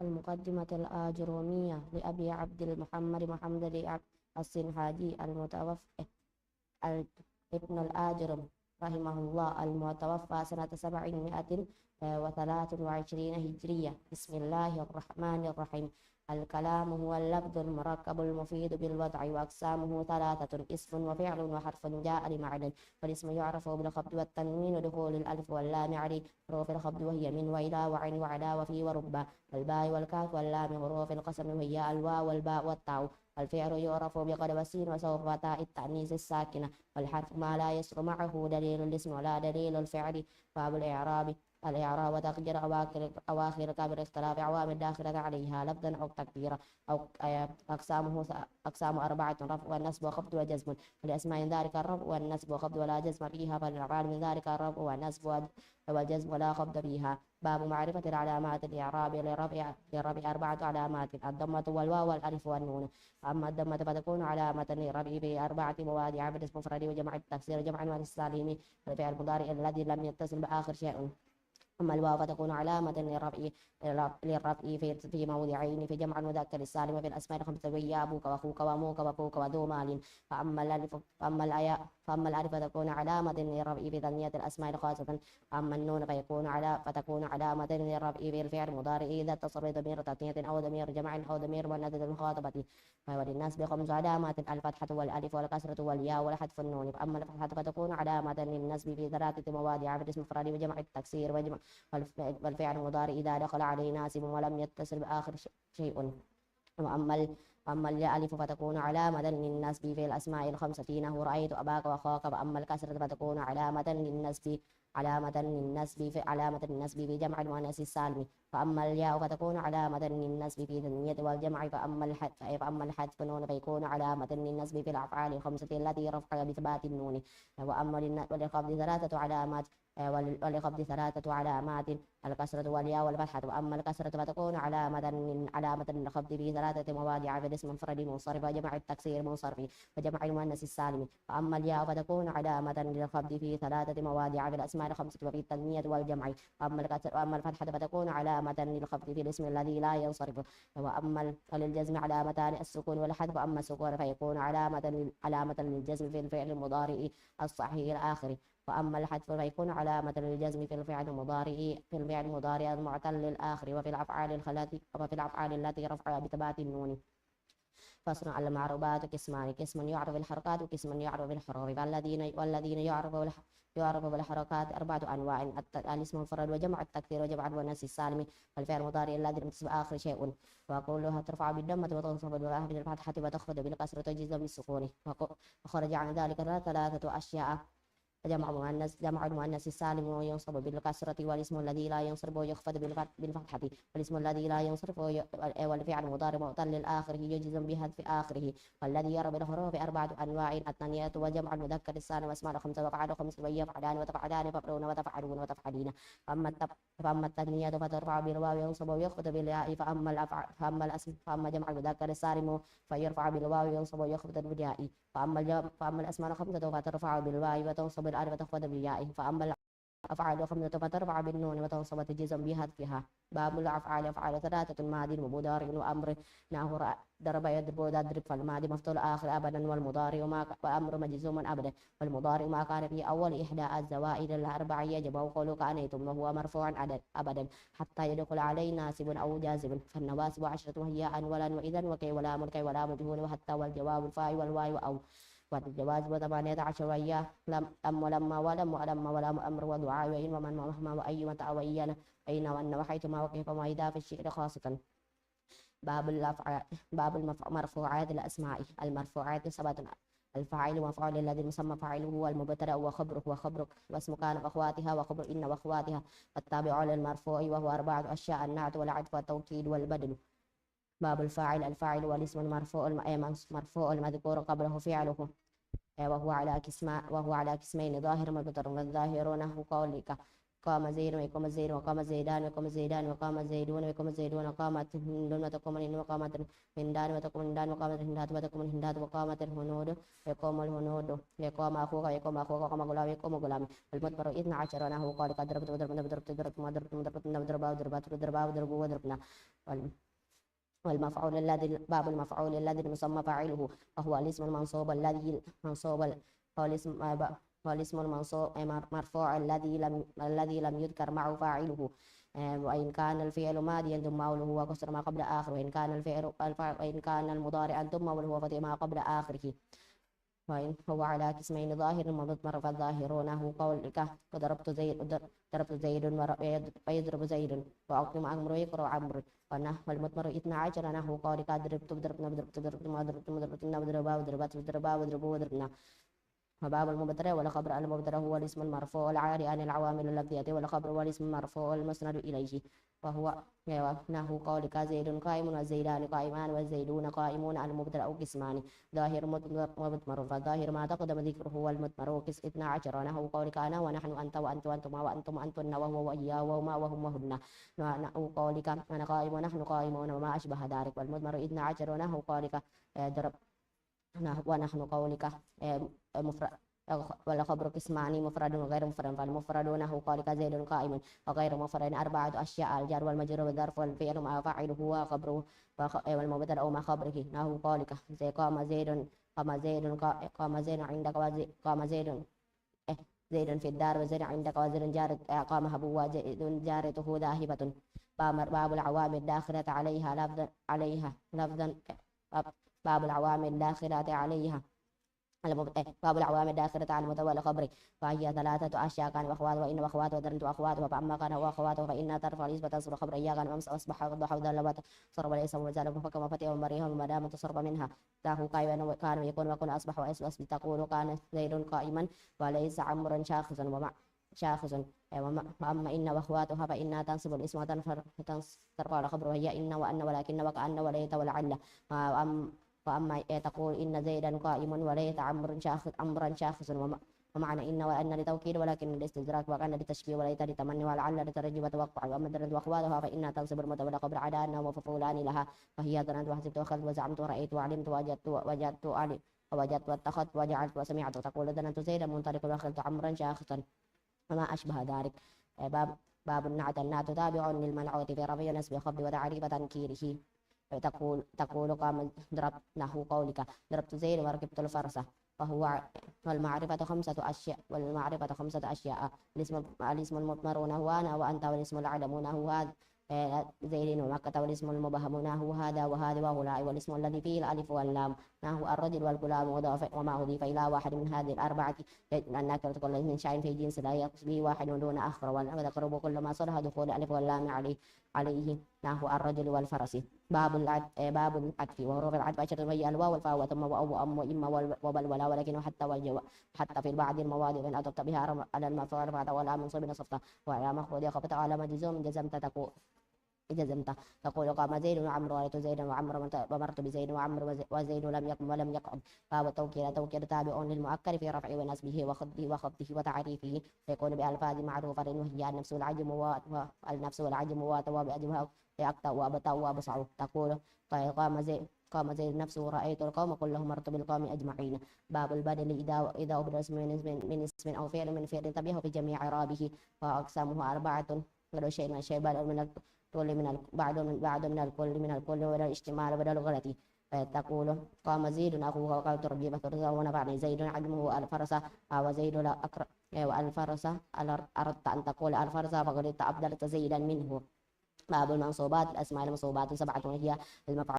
المقدمة الآجرومية لأبي عبد محمد السنهاجي المتوفى ابن الآجرم رحمه الله المتوفى سنة 723 هجرية. بسم الله الرحمن الرحيم. الكلام هو اللفظ المركب المفيد بالوضع، وأقسامه ثلاثة: اسم وفعل وحرف جاء لمعنى. فالاسم يعرف بالخفض والتنوين ودخول الألف واللام على حروف الخفض، وهي من وإلى وعن وعلى وفي ورب. الباء والكاف واللام حروف القسم، وهي الواو والباء والتاء. الفعل يعرف بقد والسين وسوف وتاء التأنيث الساكنة. والحرف ما لا يسر معه دليل الاسم ولا دليل الفعل. باب الإعراب وتقدير أواخر كبر اختلاف عوامل داخلة عليها لفظا أو تكبيرا. أو أقسام أربعة: رفع والنصب وخفض وجزم. فلأسماء من ذلك الرفع والنصب وخفض ولا جزم فيها، فالأفعال من ذلك الرفع والنصب والجزم ولا خفض فيها. باب معرفة العلامات الإعراب. للرفع 4 علامات: الضمة والواو والألف والنون. أما الضمة فتكون علامة للرفع ب4 مواضع: بالاسم مفرد وجمع التكسير جمعا والسالم الفعل المضارع الذي لم يتصل بآخر شيء. أما الواو فتكون علامة للرفع في موضعين: في جمع المذكر السالم في الأسماء الخمسة، وهي أبوك وأخوك وأموك وأبوك وذو مال. فأما الألف فتكون علامة للرفع في تثنية الأسماء الخاصة. أما النون فتكون علامة للرفع في الفعل المضارع إذا اتصل بضمير تثنية أو ضمير جمع أو ضمير مؤنث المخاطبة. وللناس ب5 علامات: الفتحة والألف والكسرة والياء والحذف النون. فأما الفتحة فتكون علامة للنسب في 3 مواضع: في الاسم المفرد وجمع التكسير والفعل المضارع إذا دخل عليه ناسب ولم يتصل بآخر شيء. وأما الألف فتكون علامة للنسب في الأسماء الخمسة: نحو رأيت أباك وأخاك. وأما الكسرة فتكون علامة للنسب في جمع المؤنث السالم. فأما الياء فتكون علامة للنسب في التثنية والجمع. فأما الحذف النون فيكون علامة للنسب في الأفعال الخمسة التي رفعها بثبات النون. وللخفض 3 علامات: الكسرة والياء والفتحة. وأما الكسرة فتكون علامة للخفض في 3 مواضع: في الاسم المفرد منصرف وجمع التكسير منصرف وجمع المؤنث السالم. وأما الياء فتكون علامة للخفض في 3 مواضع: في الأسماء الخمسة وفي التثنية والجمع. وأما الفتحة فتكون علامة للخفض في الاسم الذي لا ينصرف. وللجزم علامتان: السكون والحذف. أما السكون فيكون علامة للجزم في الفعل المضارع الصحيح الآخر. وأما الحذف فيكون علامة للجزم في الفعل المضارع المعتل الآخر. وفي الأفعال التي رفعها بثبات النون. فصل. المعروبات قسمان: قسم يعرف بالحركات وقسم يعرف بالحروف. والذين يعرف بالحركات 4 أنواع: الاسم المفرد وجمع التكسير وجمع المؤنث السالم والفعل المضارع الذي لم يتصل بآخر شيء. وكلها ترفع بالضمة وتنصب بالفتحة وتخفض بالكسرة وتجزم بالسكون. وخرج عن ذلك 3 أشياء: جمع المؤنث السالم وينصب بالكسرة، والاسم الذي لا ينصرف ويخفض بالفتحة، والاسم الذي لا ينصرف والفعل المضارع معتل الآخر يجزم بحذف آخره. والذي يرى بالحروف 4 أنواع: الثانية وجمع المذكر السالم وأسماء 5 وأفعال 5، وهي فعلان وتفعلان وفعلون وتفعلون وتفعلين. فأما التثنية فترفع بالواو وينصب ويخفض بالياء. فأما جمع المذكر السالم فيرفع بالواو وينصب ويخفض بالياء. فأما الأسماء 5 فترفع بالواو وتنصب الألف وتخفض بالياء. فأما الأفعال 5 فترفع بالنون وتنصب وتجزم بحذفها. باب الأفعال: أفعال 3: ماضي ومضارع وأمر. نحو ضرب يضرب وتضرب. فالماضي مفتوح آخر أبدا، والمضارع وأمر مجزوم أبدا. والمضارع ما كان في أول إحدى الزوائد الأربع يجب وقوله كأنيتم وهو مرفوع أبدا حتى يدخل عليه ناسب أو جازم. فالنواسب 10: وهي أن ولا وإذا وكي ولا ملكي ولا مجهول وحتى والجواب الفاء والواو أو. والجواز 18: وهي ولما ولم أمر ودعاء وإن ومن ومهما وأي متى وإيانا أين وأن وحيثما وكيف وإذا في الشعر خاصة. باب المرفوعات الأسماء. المرفوعات 7: الفاعل ومفعول الذي مسمى فاعله هو المبتدأ وخبرك واسم كان وأخواتها وخبر إن وأخواتها. والتابع للمرفوع وهو 4 أشياء: النعت والعطف والتوكيد والبدل. باب الفاعل والاسم المرفوع المذكور قبله فعله، وهو على قسمين: ظاهر ومبطن. والظاهر نحو قولك قام زيد ويقوم زيد وقام زيدان ويقوم زيدان وقام زيدون ويقوم زيدون وقامت هند وتقوم هند وقامت هندان وتقوم هندان وقامت الهندات وتقوم الهندات وقامت الهنود ويقوم الهنود ويقوم أخوك ويقوم أخوك وقام غلام ويقوم غلام. والمدبر 12 نحو قولك ضربت وضربنا وضربت وضربت وضربت وضربت وضربا وضربت وضربا وضربوا وضربنا. والمفعول الذي باب المفعول الذي مسمى فاعله وهو الاسم المنصوب الذي منصوب هو الاسم هو الاسم المنصوب مرفوع الذي لم يذكر معه فاعله. وإن كان الفعل ماضيا ثم أوله وكسر ما قبل آخره، وإن كان المضارعا ثم أوله وفتح ما قبل آخره. وإن هو على قسمين ظاهر ومضمر، فالظاهرون هو قولك ضربت زيد ويضرب زيد وأقيم عمرو يقرأ عمرو. والمضمر 12 نحو قولك ضربنا وضربنا. وباب المبتدأ والخبر. المبتدأ هو الاسم المرفوع العاري عن العوامل اللفظية، والخبر هو الاسم المرفوع المسند إليه، وهو نحو قولك زيد قائم والزيدان قائمان والزيدون قائمون. المبتدأ قسمان ظاهر ومضمر، فالظاهر ما تقدم ذكره هو المضمر 12 نحو قولك أنا ونحن أنت وأنت وأنتما وأنتم أنتن وهو وإياه وهما وهم وهن. نحو قولك أنا قائم ونحن قائمون وما أشبه ذلك. والمضمر 12 نحو قولك ضرب ونحن قولك مفرد. والخبر قسمان مفرد وغير مفرد، فالمفرد نحو قولك زيد قائم، وغير مفرد 4 أشياء: الجار والمجرور والظرف والفعل مع فاعله وخبره، والمبتدأ وما خبره. نحو قولك قام زيد عندك زيد في الدار وزيد عندك وزيد جار قام أبوه وزيد جارته ذاهبة. باب العوامل الداخلة عليها لفظا باب العوامل الداخلة عليها باب العوامل الداخلة على المبتدأ والخبر، فهي 3 أشياء: كان وأخواته وإن وأخواته وذرنت وأخواته. فأما كان وأخواته فإنها ترفع الاسم تنصب الخبر إياه. كان أمس أصبح وضح وذلبت صرب ليس وزال فكما فتح ومريها ما دام تصرف منها. له كان يكون وكن أصبح وأصبح تقول كان زيد قائما وليس عمرو شاخصا. وأما إن وأخواتها فإنها تنصب الاسم وترفع الخبر، وهي إن وأن ولكن وكأن وليت ولعل. وأما تقول إن زيدا قائم وليت عمرا شاخص، ومعنى إن وأن لتوكيد ولكن الاستدراك، وكأن للتشبيه وليت لتمني ولعل لترجي وتوقع. وأما درجة وأخواتها فإنها تنصب المبتدأ قبل عدا أنه ومفعولان لها، فهي ظننت وحسبت وأخذت وزعمت ورأيت وعلمت وجدت واتخذت وجعلت وسمعت. تقول ظننت زيدا منطلق وأخذت عمرا شاخصا وما أشبه ذلك. باب النعت تابع للمنعوت في رفع نسب خفض وتعريف تنكيره. تقول قام ضربت نحو قولك ضربت زيد وركبت الفرس. والمعرفة 5 أشياء: الاسم المضمر هو أنا وأنت، والاسم العلم هو هذا زيد ومكة، والاسم المبهم هو هذا وهذا وهؤلاء، والاسم الذي فيه الألف واللام هو الرجل والغلام وما أضيف إلى واحد من هذه الأربعة، لأنك كل من شيء في جنس لا يقص به واحد دون آخر، وتقرب كل ما صلح دخول الألف واللام عليه نحو الرجل والفرس. باب العطف وحروف العطف 10: وهي الواو والفاء وثم وأو وأم وإما وبل ولا ولكن حتى في بعض المواضع إن أضفت بها على المفعول رفعت ولا منصب نصبت وعلى مخفوض خفت على مجزوم جزمت. تقول قام زيد وعمرو ورأيت زيدا وعمرو ومرت بزيد وعمرو وزيد لم يقم ولم يقعد. باب التوكيد تابع للمؤكد في رفعه ونسبه وخفضه وتعريفه، فيكون بألفاظ معروفة وهي النفس والعجم وتوابعها أكتا وأبتا وأبصع. تقول قام زيد نفسه رأيت القوم كلهم مرت بالقوم أجمعين. باب البدل إذا أبدل اسم من اسم أو فعل من فعل تبعه في جميع إعرابه، وأقسامه 4: كل شيء من الشيء بدل من الكل من الكل ولا الاجتماع بدل الغلط. تقول قام زيد أخوه وقال تربي فثرثه ونفعني زيد عجمه الفرس وزيد لا أكره والفرس أردت أن تقول الفرس فقد أبدلت زيدا منه. باب المنصوبات. الأسماء المنصوبات 7: وهي المفعول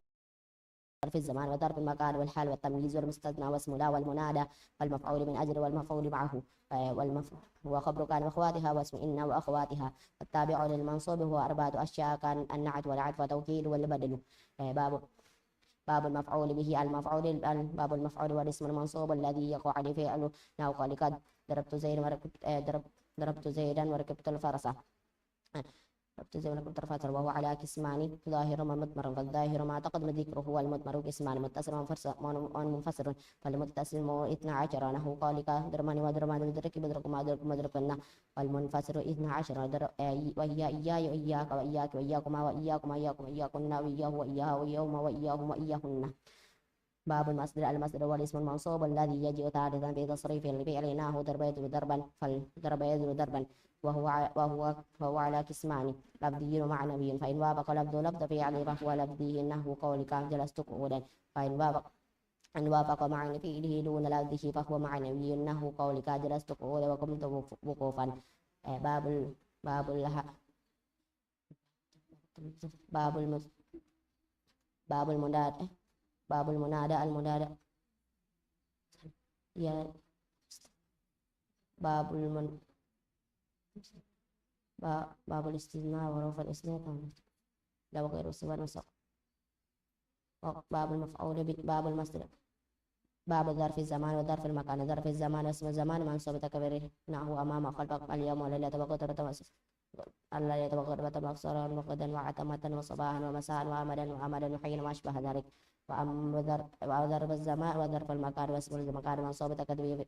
في الزمان وظرف المكان والحال والتمييز والمستثنى واسم لا والمنادى والمفعول من أجل والمفعول معه وخبر كان وأخواتها واسم إن وأخواتها. التابع للمنصوب هو 4 أشياء: كان النعت والعطف والتوكيد والبدل. باب المفعول به. باب المفعول والاسم المنصوب الذي يقع عليه فعله نحو قال ضربت زيدا وركبت الفرس. وهو على قسمان: ظاهر ومضمر. فالظاهر ما تقدم ذكره هو المضمر قسمان: متصل ومنفصل. فالمتصل 12 نحو قولك ضربني وضربني ضرك مدركنا. والمنفصل 12 وهي إياي وإياك وإياك وإياكما وإياكم وإياكم وإياكن وإياه وإياها وإياهما وإياهم وإياهن. باب المصدر والاسم المنصوب الذي يجيء تارة في تصريف الفعل نحو ضرب يضرب ضربا. فالضرب يضرب ضربا وهو على قسمان لفظي ومعنوي. فإن وافق لفظ فعل فهو لفظي نحو قولك جلست قعودا. إن وافق معنى فعله دون لفظه فهو معنوي نحو قولك جلست قعودا وقمت وقوفا. باب ال- باب ال- باب الم- باب المنادى المنادى يا باب المن باب الاستثناء ورفع الاستثناء لو غير سوى نسق. باب المفعول باب المصدر باب ظرف الزمان وظرف المكان. ظرف الزمان اسم الزمان منصوب تكبيره نحو أمام خلفك اليوم والليلة وقدرة الله يتوقع مقصرا وغدا وعتمة وصباحا ومساء وأمدا وحين ما أشبه ذلك. وظرف الزمان وظرف المكان واسم المكان منصوب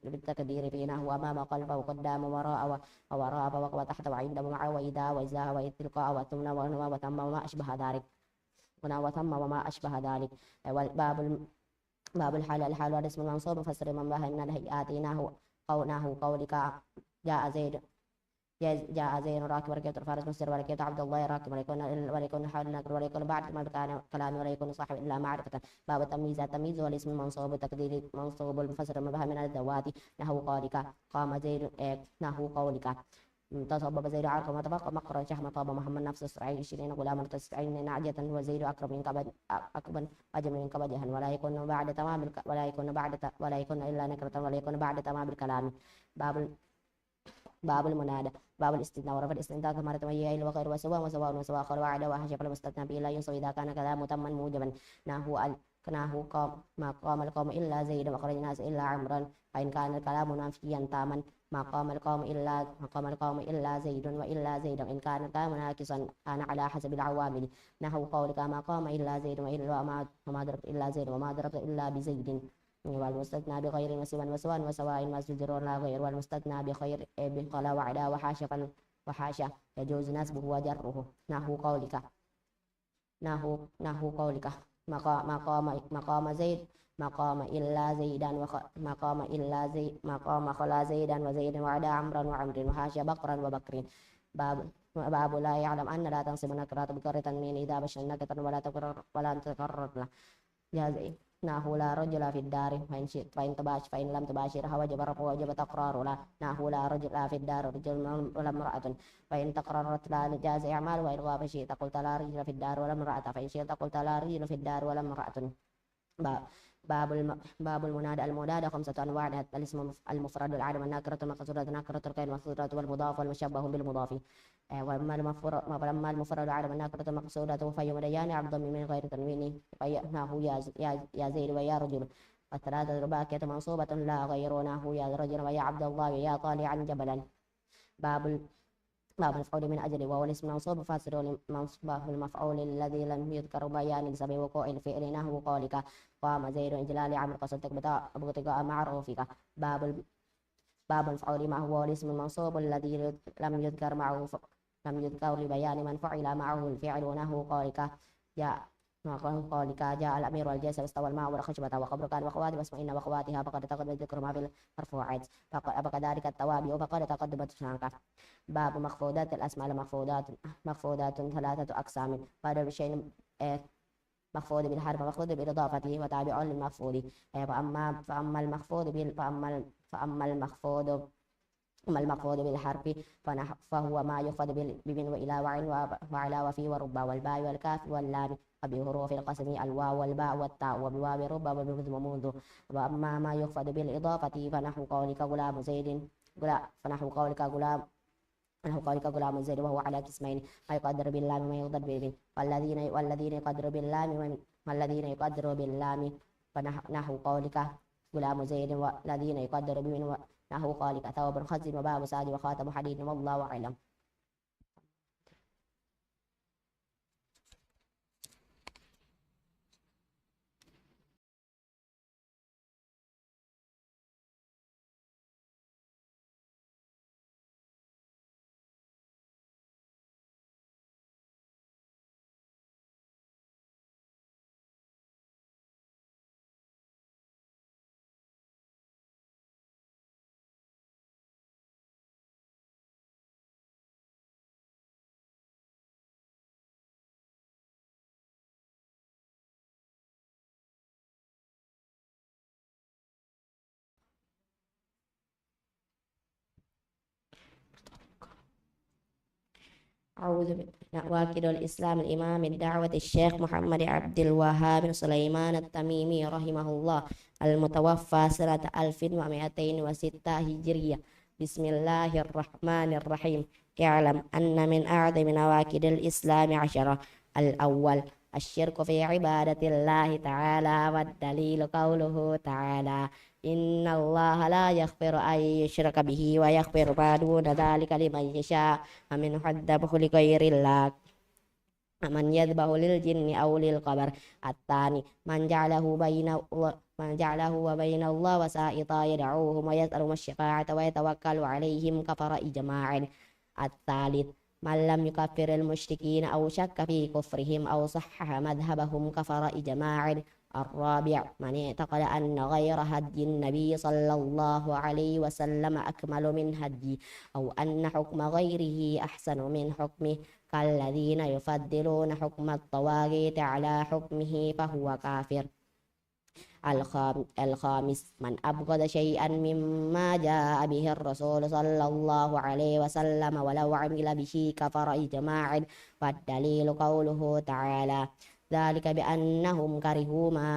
بالتكبير في نحو أمام خلفه وقدام ووراء فوق وتحت وعند ومع وإذا وإذا وتلقاء وثم وتم وما أشبه ذلك. وثم وما أشبه ذلك. باب الحال والاسم المنصوب فسر من بها من الهيئات نحو قولك جاء زيد راكب وركبت الفارس مصدر وركبت عبد الله راكب وليكون حال النكر وليكون بعد ما كان كلام وليكون صاحب الا معرفة. باب التمييز والاسم المنصوب تقدير منصوب المفسر ما بها من الذوات نحو قولك قام زيد نحو قولك تصبب زيد عرقا وتفق مقرا شحم طاب محمد نفس السرعين 20 غلاما 90 نعجة وزيد أقرب من كبد أقبا أجم من كبدها ولا يكون إلا نكرة ولا يكون بعد تمام الكلام. باب المنادى باب الاستثناء ورفع الاستثناء كما تميز وغير وسواء خر وعد وحشف المستثنى به لا ينصب إذا كان كلام تما موجبا نحو قام القوم إلا زيد وخرج الناس إلا عمرا. فإن كان الكلام نافيا تاما ما قام القوم إلا زيد وإلا زيد. إن كان الكلام ناقصا كان على حسب العوامل نحو قولك ما قام إلا زيد وما ضربت إلا زيد وما ضربت إلا بزيد. والمستثنى بغير وسواء مسجد لا غير. والمستثنى بخير بقلا وعدا وحاشا يجوز نسبه وجره نحو قولك مقام زيد مقام خلا زيدا وزيد وعدا عمرا وعمر وحاشا بقرا وبكر. باب لا يعلم أن لا تنصب نكرات بكر تنوين إذا بشر نكرة ولا تكرر له يا زيد نحو لا رجل في الدار فإن شئت فإن لم تباشرها وجب تقرار لا نحو لا رجل في الدار رجل ولا امرأة. فإن تقررت لا جاز إعمال. وإن غاب شئت قلت لا رجل في الدار ولا امرأة. فإن شئت قلت لا رجل في الدار ولا امرأة. باب المنادى 5 أنواع. الاسم المفرد العالم النكرة المقصورة نكرة الكائن المقصورة والمضاف والمشبه بالمضاف. وأما المفرد العالم النكرة المقصورة فيمريان عبد من غير تنوين فيأنه يا زيد ويا رجل. والثلاثة باكية منصوبة لا غيرونه يا رجل ويا عبد الله ويا طالعا جبلا. باب المفعول من أجل وهو الاسم المنصوب فاسر المفعول الذي لم يذكر بيان سبب وقوع الفعل نحو قولك قام زيد إجلال عمل قصدك ابتغاء معروفك. باب المفعول ما هو الاسم المنصوب الذي لم يذكر لبيان من فعل معه الفعل نحو قولك جاء الأمير والجيش واستوى الماء والخشبة وقبر كان وأخواتها واسمعين وأخواتها فقد تقدم ذكرهما بالمرفوعات فكذلك التوابع فقد تقدمت شانك. باب مخفوضات الأسماء. مخفوضات 3 أقسام. قدر بشيء مخفوض بالحرف مخفوض بالإضافة وتابع للمخفوض. فأما المخفوض بالحرف فهو ما يخفض بمن وإلى وعلى وفي وربا والباء والكاف واللام وبحروف القسم الواو والباء والتاء وبواو ربا ومنذ. وأما ما يخفض بالإضافة فنحو قولك غلام زيد زيد وهو على قسمين ما يقدر باللام وما يقدر بالميم. والذين يقدر باللام فنحو قولك غلام زيد. والذين يقدر بمن نحو قولك ثوب خز وباب ساد وخاتم حديد والله أعلم. أعوذ نواكد الإسلام الإمام الدعوة الشيخ محمد عبد الوهاب سليمان التميمي رحمه الله المتوفى سنة 1206 هجرية. بسم الله الرحمن الرحيم. اعلم أن من أعظم نواكد الإسلام 10. الأول الشرك في عبادة الله تعالى، والدليل قوله تعالى: إن الله لا يغفر أن يشرك به ويغفر ما دون ذلك لمن يشاء، ومن الذبح لغير الله، من يذبح للجن أو للقبر. الثاني من جعله وبين الله وسائطا يدعوهم ويسألهم الشفاعة ويتوكل عليهم كفر إجماعا. الثالث من لم يكفر المشركين أو شك في كفرهم أو صحح مذهبهم كفر إجماعا. الرابع من اعتقد أن غير هدي النبي صلى الله عليه وسلم أكمل من هدي، أو أن حكم غيره أحسن من حكمه، كالذين يفضلون حكم الطواغيت على حكمه، فهو كافر. الخامس من أبغض شيئا مما جاء به الرسول صلى الله عليه وسلم ولو عمل به كفر إجماعا، والدليل قوله تعالى: ذلك بأنهم كرهوا ما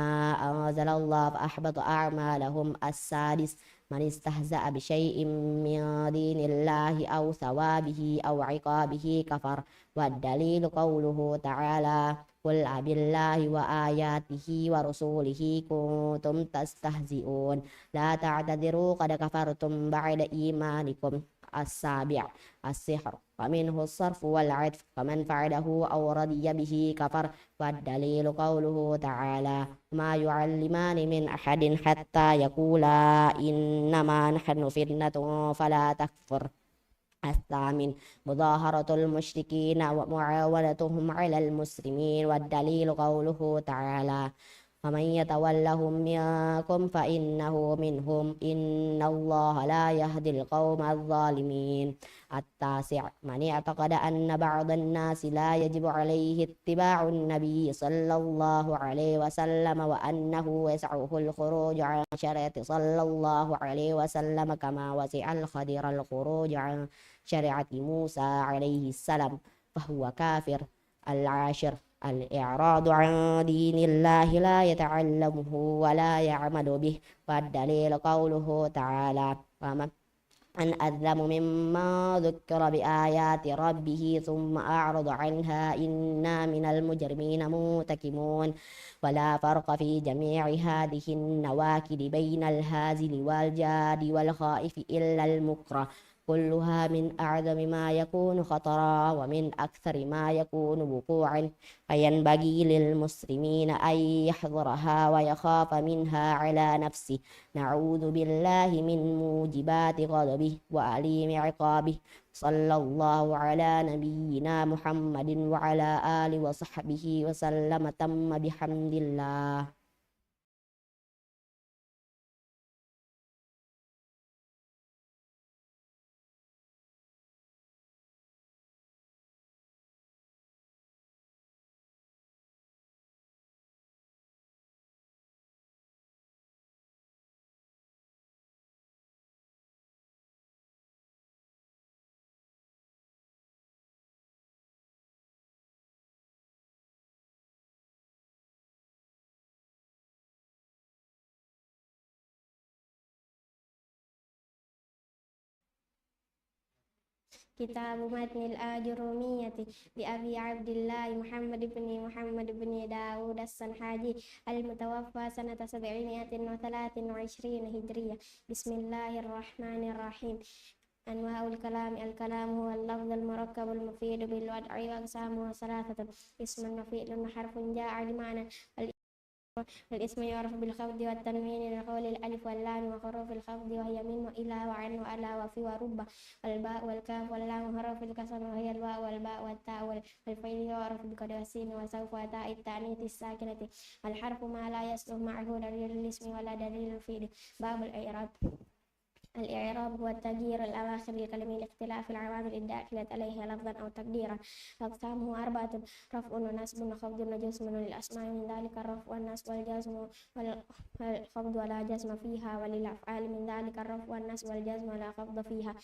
أنزل الله فأحبط أعمالهم. السادس من استهزأ بشيء من دين الله أو ثوابه أو عقابه كفر، والدليل قوله تعالى: قل أبالله وآياته ورسوله كنتم تستهزئون لا تعتذروا قد كفرتم بعد إيمانكم. السابع السحر، ومنه الصرف والعطف، فمن فعله أو رضي به كفر، والدليل قوله تعالى: ما يعلمان من أحد حتى يقولا إنما نحن فتنة فلا تكفر. الثامن مظاهرة المشركين ومعاونتهم على المسلمين، والدليل قوله تعالى: ومن يتولهم منكم فإنه منهم إن الله لا يهدي القوم الظالمين. التاسع من اعتقد أن بعض الناس لا يجب عليه اتباع النبي صلى الله عليه وسلم، وأنه يسعه الخروج عن شريعة صلى الله عليه وسلم كما وسع الخضر الخروج عن شريعة موسى عليه السلام، فهو كافر. العاشر الإعراض عن دين الله لا يتعلمه ولا يعمل به، والدليل قوله تعالى: ومن أظلم مما ذكر بآيات ربه ثم أعرض عنها إنا من المجرمين منتقمون. ولا فرق في جميع هذه النواكد بين الهازل والجاد والخائف إلا المكره، كلها من أعظم ما يكون خطرا ومن أكثر ما يكون وقوعا، فينبغي للمسلمين أن يحذرها ويخاف منها على نفسه. نعوذ بالله من موجبات غضبه وأليم عقابه. صلى الله على نبينا محمد وعلى آله وصحبه وسلم. تم بحمد الله. كتاب متن الآجرومية لأبي عبد الله محمد بن داود السنحاجي المتوفى سنة 723 هجرية. بسم الله الرحمن الرحيم. أنواع الكلام: الكلام هو اللفظ المركب المفيد بالوضع، وأقسامه ثلاثة: اسم وفعل وحرف جاء بمعنى. الاسم يعرف بالخفض والتنوين لقول الألف واللام وحروف الخفض وهي من وإلى وعن وعلى وفي ورب. والباء والكاف واللام حروف الكسر وهي الواو والباء والتاء. والفعل يعرف بقد والسين وسوف وتاء التأنيث الساكنة. الحرف ما لا يصلح معه دليل الاسم ولا دليل الفعل. باب الإعراب. الإعراب هو تغيير الأواخر للكلمة لاختلاف العوامل الداخلة عليها لفظا أو تقديرا. أقسامه أربعة: رفع ونصب وخفض وجزم للأسماء، من ذلك الرفع والنصب والجزم والخفض ولا جزم فيها، وللأفعال من ذلك الرفع والنصب والجزم ولا خفض فيها.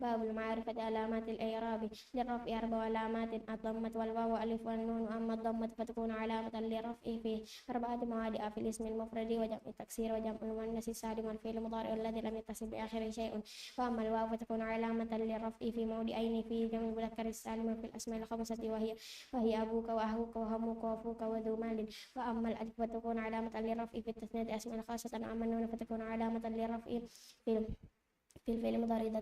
باب المعرفة. علامات الإعراب: للرفع 4 علامات: الضمة والواو والألف والنون. أما الضمة فتكون علامة للرفع في 4 مواضع: في الاسم المفرد وجمع التكسير وجمع المؤنث السالم والفعل المضارع الذي لم يتصل بآخره شيء. وأما الواو فتكون علامة للرفع في موضعين: في جمع المذكر السالم وفي الأسماء الخمسة وهي أبوك وأخوك وهمك وأخوك وذو مال. وأما الألف فتكون علامة للرفع في التثنية أسماء خاصة. أما النون فتكون علامة للرفع في في الفعل المضارع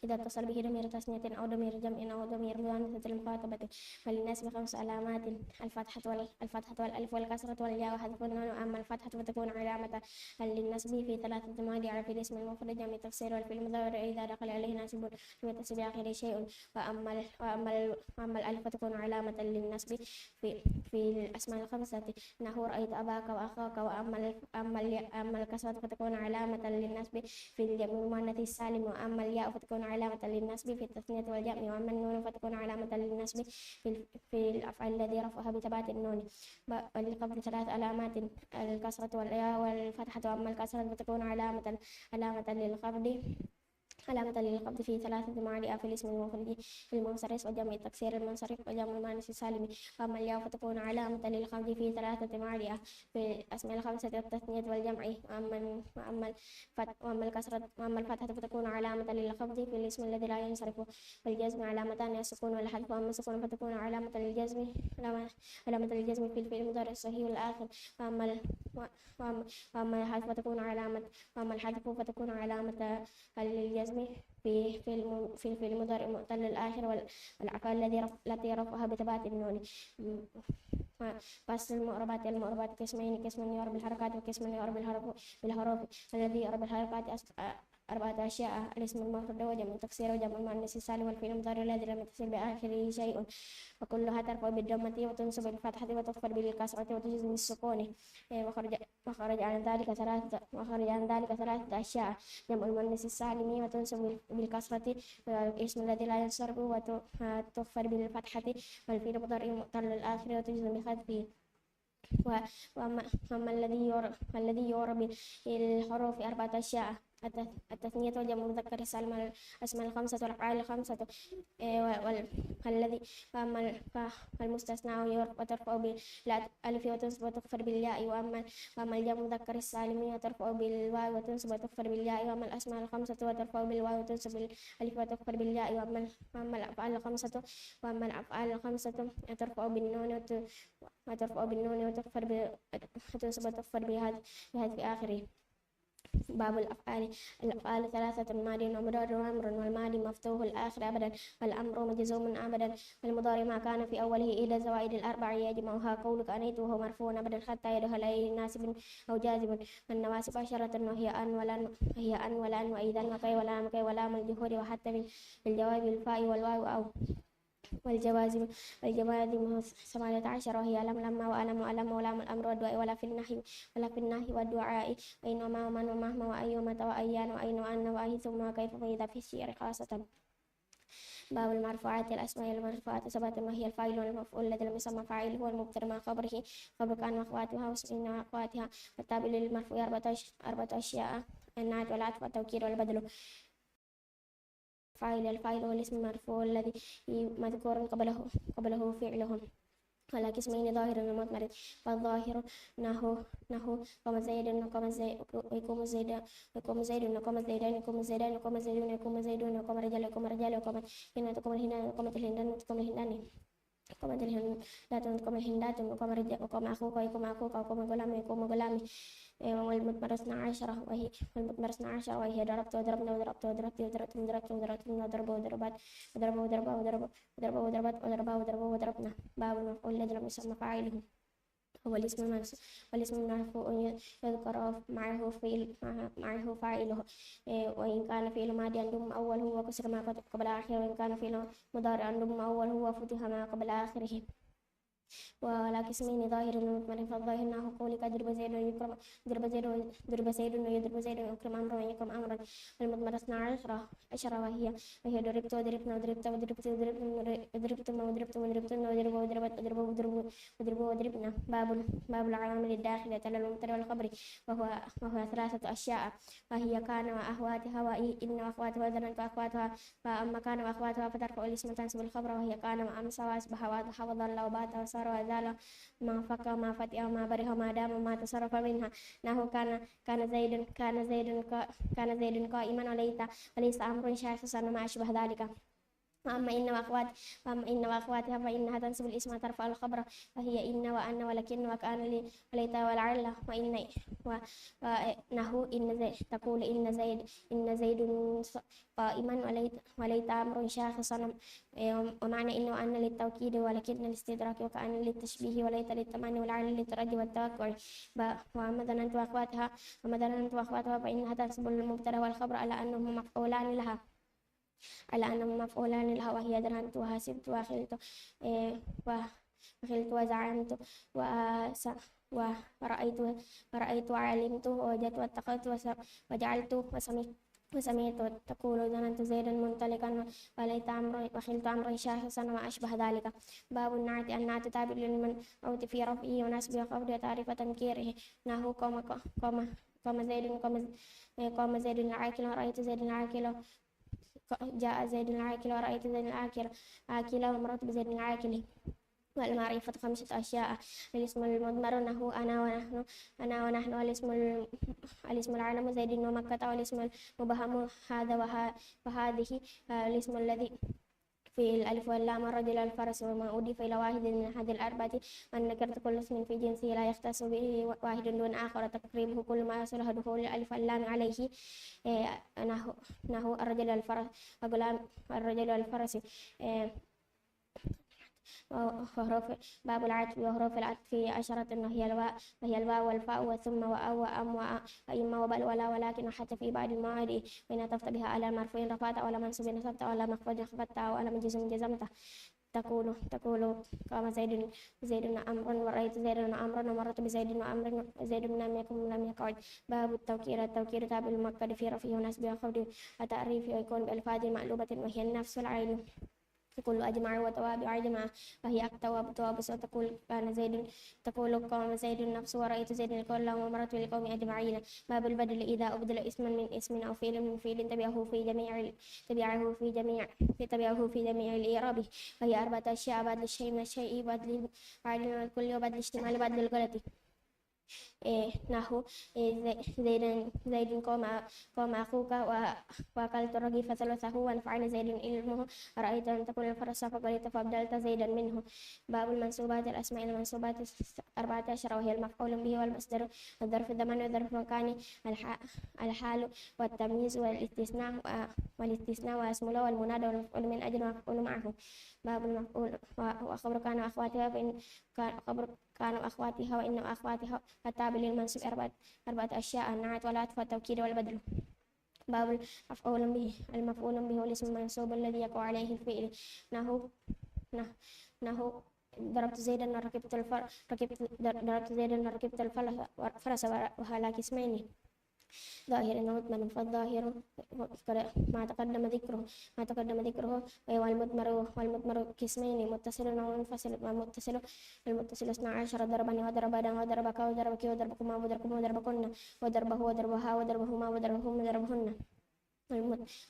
إذا اتصل به ضمير تثنية أو ضمير جمع أو ضمير مؤنث المخاطبة. وللناس ب5 علامات: الفتحة والألف والكسرة والياء وحذف النون. أما الفتحة فتكون علامة للنسب في 3 مواضع: في الاسم المفرد جمع التكسير والفعل المضارع إذا دخل عليه ناسب لم يتصل بآخره شيء. وأما الألف فتكون علامة للنسب في الأسماء الخمسة: نحو رأيت أباك وأخاك. أما الكسرة فتكون علامة للنسب في الجمع المؤنث السالم. وأما الياء فتكون علامة للنسب في التثنية والجمع. وأما النون فتكون علامة للنسب في الأفعال الذي رفعها بثبات النون. وللقبض 3 علامات: الكسرة والياء والفتحة. وأما الكسرة فتكون علامة للخفض في 3 مواضع: في الاسم المفرد المنصرف وجمع التكسير المنصرف وجمع المؤنث السالم. وأما الياء فتكون علامة للخفض في 3 مواضع: في الأسماء الخمسة التثنية والجمع. وأما الفتحة فتكون علامة للخفض في الاسم الذي لا ينصرف. والجزم علامتان: السكون والحذف. وأما السكون فتكون علامة للجزم في الفعل المضارع الصحيح الآخر. وأما الحذف فتكون علامة للجزم في الفعل المضارع المعتل الآخر والأفعال التي رفعها بثبات النون. فصل المعربات قسمين: قسم يعرب بالحركات وقسم يعرب بالحروف. الذي يعرب بالحركات 4 أشياء: الاسم المفرد وجمع التكسير وجمع المؤنث السالم والفعل المضارع الذي لم يتصل بآخره شيء، وكلها ترفع بالضمة وتنصب بالفتحة وتخفض بالكسرة وتجزم بالسكون. وخرج عن ذلك 3 أشياء: جمع المؤنث السالم وتنصب بالكسرة، والاسم الذي لا ينصرف وتخفض بالفتحة، والفعل المضارع المعتل الآخر وتجزم بحذفه. وأما الذي يعرب بالحروف 4 أشياء: التثنية وجمع المذكر السالم الأسماء الخمسة والأفعال الخمسة. فالمستثنى وترفع بالألف وتنصب وتخفض بالياء. وأما الجمع المذكر السالم وترفع بالواو وتنصب وتخفض بالياء. وأما الأسماء الخمسة وترفع بالواو وتنصب بالألف وتخفض بالياء. وأما الأفعال الخمسة ترفع بالنون وتنصب وتخفض بهذا في آخره. باب الأفعال 3: ماضي ومضارع وأمر. والماضي مفتوح الآخر أبدا، والأمر مجزوم أبدا. والمضارع ما كان في أوله إلى زوائد الأربع يجمعها قولك أنيت وهو مرفوع أبدا حتى يدخل عليه ناسب أو جازم. والنواسب 10 وهي أن ولن وإذا وكي ولام كي ولام الجهود وحتى بالجواب الفاء والواو أو والجوازم 18 وهي لم لما وألم ولام الأمر والدعاء ولا في النهي والدعاء وإن وما ومن ومهما وأي ومتى وأيان وأين وأن وأي ثم وكيف فإذا في الشعر خاصة. باب المرفوعات. الأسماء المرفوعات 7 وهي الفاعل والمفعول الذي لم يسمى فاعله والمبتدأ مع خبره خبر كان وأخواتها واسمين وأخواتها. والتابع للمرفوع 4 أشياء: النعت والعطف والتوكيد والبدل. الفاعل هو الاسم المرفوع الذي مذكور قبله فعله على قسمين: ظاهر ومضمر. فالظاهر نحو قام زيد وقام يقوم زيد وقام زيدان يقوم زيدون يقوم زيدون وقام رجال وقام هند وقام الهند وقامت الهندان وقام الهندان وقامت الهندات وقام الهندات وقام أخوك ويقوم أخوك وقام غلام ويقوم غلامي. والمثمر 12 وهي ضربت وضربنا وضربت وضربوا وضربنا. باب المفعول الذي لم يسمى فاعله هو والاسم المرفوع يذكر معه فاعله، وإن كان فعل ماضي ضم أوله وكسر ما قبل آخره، وإن كان فعل مضارع ضم أوله وفتح ما قبل آخره. وعلى قسمين ظاهر ومضمر فالظاهر أنه قولك ضرب زيد ويكرم ضرب زيد ويضرب زيد ويكرم أمرا ويكرم أمرا. والمضمر 12 وهي ضربت وضربنا وضربت وضربت وضربتم وضربتم وضربتن وضربوا وضربت وضربوا وضربوا وضربنا. باب العوامل الداخلة على المبتدأ والخبر وهو 3 أشياء وهي كان وأخواتها وإن وأخواتها وظننت وأخواتها. فأما كان وأخواتها فترفع الاسم تنصب الخبر وهي كان وأمسى وأصبح وأضحى وظل وبات وصار وزال ما فك ما فتئ ما بره ما دام ما تصرف منها. أنه كان زيد قائما وليس أمر شاخصا وما أشبه ذلك. وأما إن وأخواتها فإنها تنسب الاسم ترفع الخبر وهي إن وأن ولكن وكأن وليت ولعل. ونحو تقول إن زيد قائما وليت أمر شاخصا. ومعنى إن وأن للتوكيد ولكن للاستدراك وكأن للتشبيه وليت للتمني والعل للترجي والتوقع. وأما ظننت وأخواتها فإنها تنسب المبتدأ والخبر على أنهم مفعولان لها وهي ظننت وحسبت وخلت وزعمت ورأيت وعلمت ووجدت واتخذت وجعلت وسمعت. تقول ظننت زيدا منطلقا وليت أمر وخلت أمرا شاخصا وما أشبه ذلك. باب النعت تابع للمنعوت في رفعه ونسبه وخفضه وتعريف تنكيره. نحو قام زيد العاقل ورأيت زيد العاقل. جاء زيد العاقل ورأيت زيد العاقل ومررت بزيد العاقل. والمعرفة 5 أشياء. الاسم المضمر نحو أنا ونحن. الاسم العالم زيد ومكة. والاسم المبهم هذا وهذه. الاسم الذي في الألف واللام الرجل الفرس وما أضيف إلى واحد من هذه الأربعة. والنكرة كل اسم في جنسه لا يختص به واحد دون آخر. تقريبه كل ما يصلح دخول الألف واللام عليه. نحو الرجل الفرس وغلام الرجل الفرس. باب العطف وحروف العطف 10 وهي الواو والفاء وثم وأو وأم وإما وبل ولا ولكن وحتى في بعض المواضع وإن عطفت بها على مرفوع رفعت وعلى منصوب نصبت وعلى مخفوض خفضت وعلى مجزوم جزمته. تقول قام زيد أمر ورأيت زيد أمرا ومرت بزيد وأمر زيد لم يكن لم يقعد. باب التوكيد تابع المؤكد في رفعه ونسبه وخفضه وتعريفه ويكون بألفاظ مقلوبة وهي النفس والعين. تقول أجمع وتوابع أجمع وهي أكتواب توابس. تقول قام زيد النفس ورأيت زيد الكل ومرت بالقوم أجمعين. باب البدل إذا أبدل اسما من اسم أو فعل من فعل تبعه في جميع الإعراب. وهي 4 أشياء. بدل الشيء من الشيء بدل الكل وبدل الاشتمال بدل الغلط. نحو زيد قام أخوك وأكلت رغيف ثلثه ونفعني زيد علمه رأيت أن تكون الفرس فقلت فأبدلت زيدا منه. باب المنصوبات الأسماء المنصوبات 14 وهي المفعول به والمصدر والظرف الزمان والظرف المكاني الحال والتمييز والاستثناء واسم الله والمنادى والمفعول من أجل والمفعول معه. باب المفعول وخبر كان وأخواتها فإن كان أخواتها وإن أخواتها التابع للمنصوب 4 أشياء. النعت والعطف والتوكيد والبدل. باب المفعول به والاسم المنصوب الذي يقع عليه الفعل. نحو ضربت زيدا وركبت الفرس وهلا قسمين ظاهر ومضمر. فالظاهر ما تقدم ذكره والمضمر قسمين متصل ومنفصل. والمتصل 12 ضربني وضربنا وضربك وضربك وضربكما وضربكم وضربكن وضربه وضربها وضربهما وضربهم وضربهن.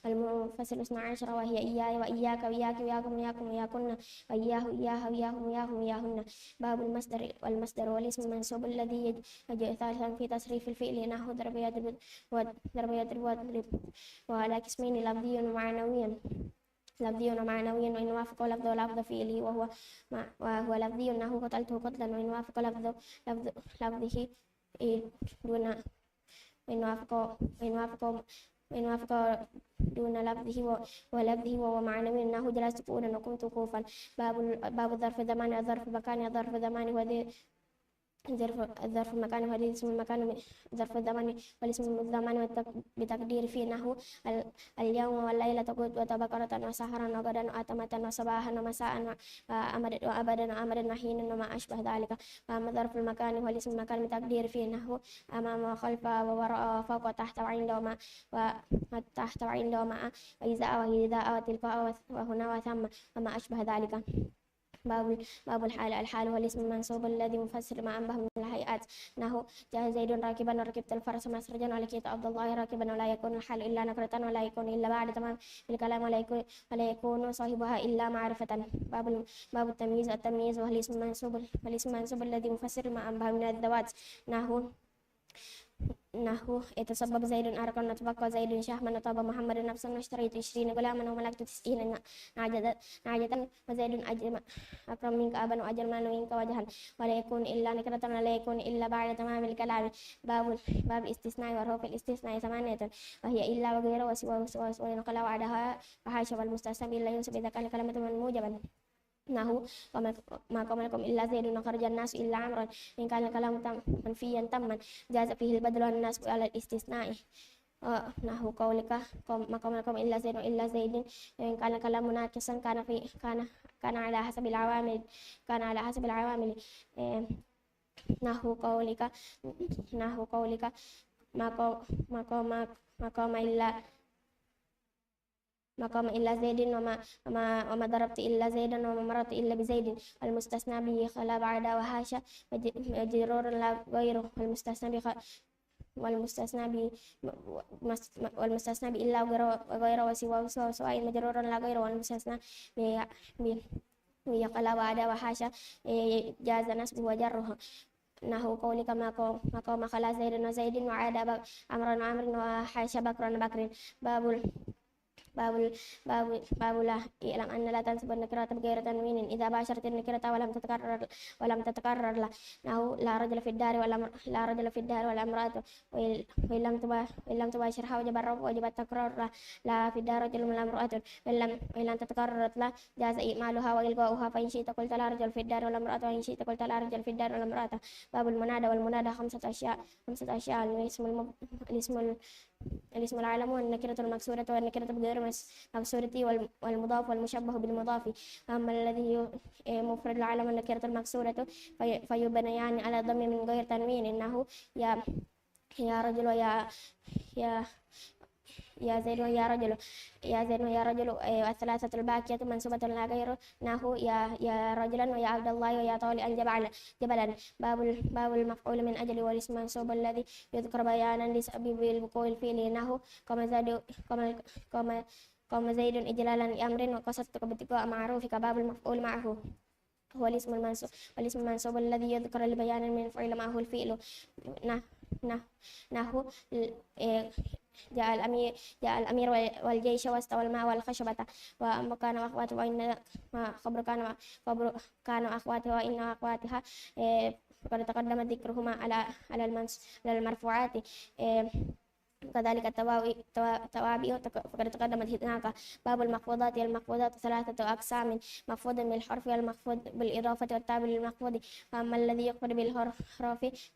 المنفصل 12 وهي إياي وإياك وإياك وإياكم وإياكم وإياكن وإياه إياها وإياهم وإياهم وإياهن. باب والمصدر والاسم المنصوب الذي يجيء ثالثا في تصريف الفعل. نحو ضرب يضرب واضرب. وعلى قسمين لفظي ومعنوي وإن وافق لفظ فعله وهو لفظي. نحو قتلته قتلا وإن وافق لفظه دون وإن وافق دون لفظه وهو معنوي. أنه جلست قعودا وقمت وقوفا. باب ظرف زمان وظرف مكان. ظرف زمان الظرف المكاني والاسم المكان ظرف الزمان والاسم الزمان بتقدير فيه نحو اليوم والليلة وتبكرة وسهرا وغدا وأتمة وصباحا ومساء وأبدا وأمدا وحينا وما أشبه ذلك. وأما ظرف المكان والاسم المكان بتقدير فيه نحو أمام وخلف ووراء وفوق وتحت وعند وما وتحت وعند وما وإذا وهذا وتلك وهنا وثم وما أشبه ذلك. باب الحال هو الاسم المنصوب الذي مفسر ما أنبه من الهيئات نحو جاء زيد راكبا وركبت الفرس مسرجا ولقيت عبد الله راكبا ولا يكون الحال إلا نكرة ولا يكون إلا بعد تمام الكلام ولا يكون صاحبها إلا معرفة. باب التمييز وهو الاسم المنصوب الذي مفسر ما أنبه من الذوات نحو يتسبب زيد أرقا نتبقى زيد شهما نطاب محمد نفسا واشتريت 20 غلاما وملكت 90 نعجة وزيد أكرم منك أبا وأجمل منك وجها ولا يكون إلا نكرة ولا يكون إلا بعد تمام الكلام. باب الاستثناء وحروف الاستثناء 8 وهي إلا وغير وسوى ونقل وعدها وحاشا والمستثنى إلا ينسب إذا كان كلمة موجبا نحو ما قام لكم إلا زيد وخرج الناس إلا عمرا إن كان الكلام منفيا تما جاز فيه البدل والناس على الاستثناء. نحو قولك ما قام لكم إلا زيد إن كان الكلام ناقصا كان على حسب العوامل نحو قولك ما قام إلا زيد وما ضربت إلا زيدا وما مررت إلا بزيد. المستثنى به خلا بعد وحاشا مجرور لا غيره والمستثنى بإلا وغيره وسوى سواء مجرور لا غيره والمستثنى خلا بعد وحاشا جاز نسبه وجره. نحو قولك ما قام خلا زيد وزيد وعاد عمرا وعمر وحاشا بكرا وبكر. باب لا اعلم أن لا تنسب النكرة بغير تنوين إذا باشرت النكرة ولم تتكرر له نحو لا رجل في الدار ولا امرأة وإن لم تباشرها وجب التكرار له لا في الدار رجل ولا امرأة وإن لم تتكرر له جاز إعمالها وإلغاؤها فإن شئت قلت لا رجل في الدار ولا امرأة وإن شئت قلت لا رجل في الدار ولا امرأة. باب المنادى والمنادى 5 أشياء الاسم العلم والنكرة المكسورة والنكرة بغير مكسورة والمضاف والمشبه بالمضاف. أما الذي مفرد العلم والنكرة المكسورة فيبنيان على ضم من غير تنوين إنه يا رجل يا زيد ويا رجل الثلاثة الباقية منصوبة لا غير نحو يا رجلا ويا عبد الله ويا طالعا جبلا. باب المفعول من أجل والاسم منصوب الذي يذكر بيانا لسبب الوقوع الفعل نحو قام زيد إجلالا لأمر وقصدت ابتغاء معروفك. باب المفعول معه هو الاسم المنصوب الذي يذكر لبيان من فعل معه الفعل نحو جاء الأمير والجيش واستوى الماء والخشبة وأما كان وأخواته وإن خبر كان وأخواته وإن أخواتها فقد تقدم ذكرهما على المرفوعات كذلك التوابع فقد تقدمت هناك. باب المخفوضات 3 أقسام مخفوض بالحرف والمخفوض بالإضافة والتابع للمخفوض. فأما الذي يخفض بالحرف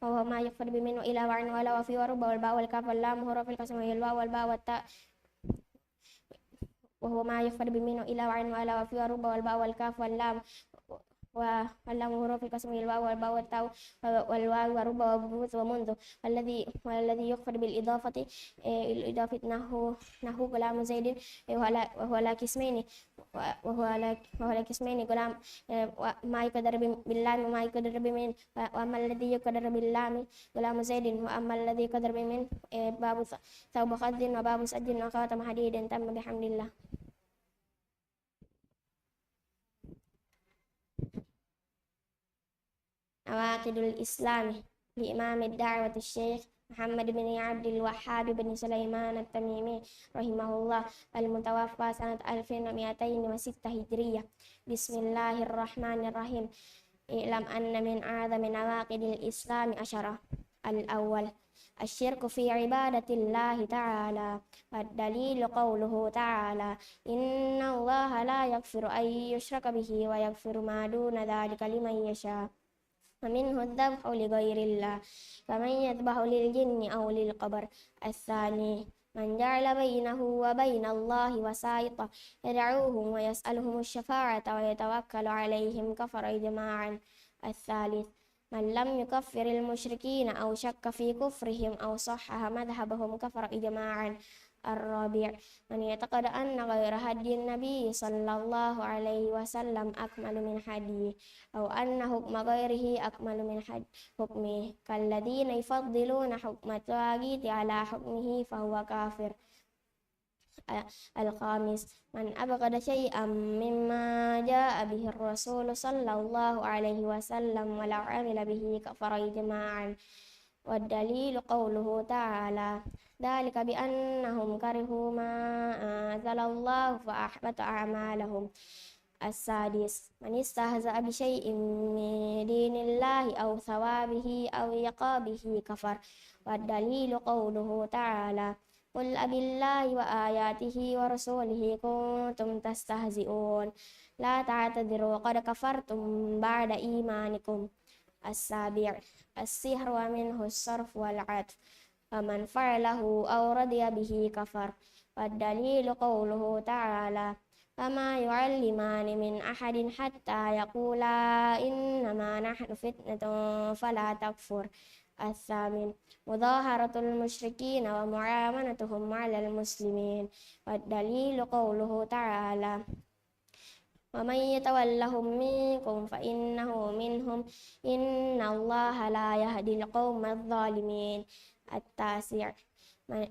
فهو ما يخفض بمن وإلى وعن ولا وفي ورب والباء والكاف واللام حروف القسم وهي الواو والباء والتاء وهو ما يخفض بمن وإلى وعن ولا وفي ورب والباء والكاف واللام حروف القسم الواو والباء والتاء والواو ورب وبوث ومنذ. والذي يخفض بالإضافة نحو غلام زيد وهو على قسمين غلام ما يقدر باللام وما يقدر بمن. وأما الذي يقدر باللام غلام زيد وأما الذي يقدر بمن باب ثوب خد وباب سد وخاتم حديد. تم بحمد الله. عواقد الإسلام لإمام الدعوة الشيخ محمد بن عبد الوهاب بن سليمان التميمي رحمه الله المتوفى سنة 1206 هجرية. بسم الله الرحمن الرحيم. اعلم أن من أعظم عواقد الإسلام 10. الأول الشرك في عبادة الله تعالى والدليل قوله تعالى إن الله لا يغفر أن يشرك به ويغفر ما دون ذلك لمن يشاء. ومنه الذبح لغير الله كمن يذبح للجن أو للقبر. الثاني من جعل بينه وبين الله وسائطا يدعوهم ويسألهم الشفاعة ويتوكل عليهم كفر إجماعا. الثالث من لم يكفر المشركين أو شك في كفرهم أو صحح مذهبهم كفر إجماعا. الرابع من يعتقد أن غير هدي النبي صلى الله عليه وسلم أكمل من هديه أو أن حكم غيره أكمل من حكمه كالذين يفضلون حكم الطاغوت على حكمه فهو كافر. الخامس من أبغض شيئا مما جاء به الرسول صلى الله عليه وسلم ولو عمل به كفر إجماعا. والدليل قوله تعالى ذلك بأنهم كرهوا ما أنزل الله فأحبط أعمالهم. السادس من استهزأ بشيء من دين الله أو ثوابه أو عقابه كفر. والدليل قوله تعالى قل أبالله وآياته ورسوله كنتم تستهزئون لا تعتذروا قد كفرتم بعد إيمانكم. السابع السحر ومنه الصرف والعطف فمن فعله أو رضي به كفر. والدليل قوله تعالى فما يعلمان من أحد حتى يقولا إنما نحن فتنة فلا تكفر. الثامن مظاهرة المشركين ومعاملتهم على المسلمين. والدليل قوله تعالى ومن يتولهم منكم فإنه منهم إن الله لا يهدي القوم الظالمين. التاسع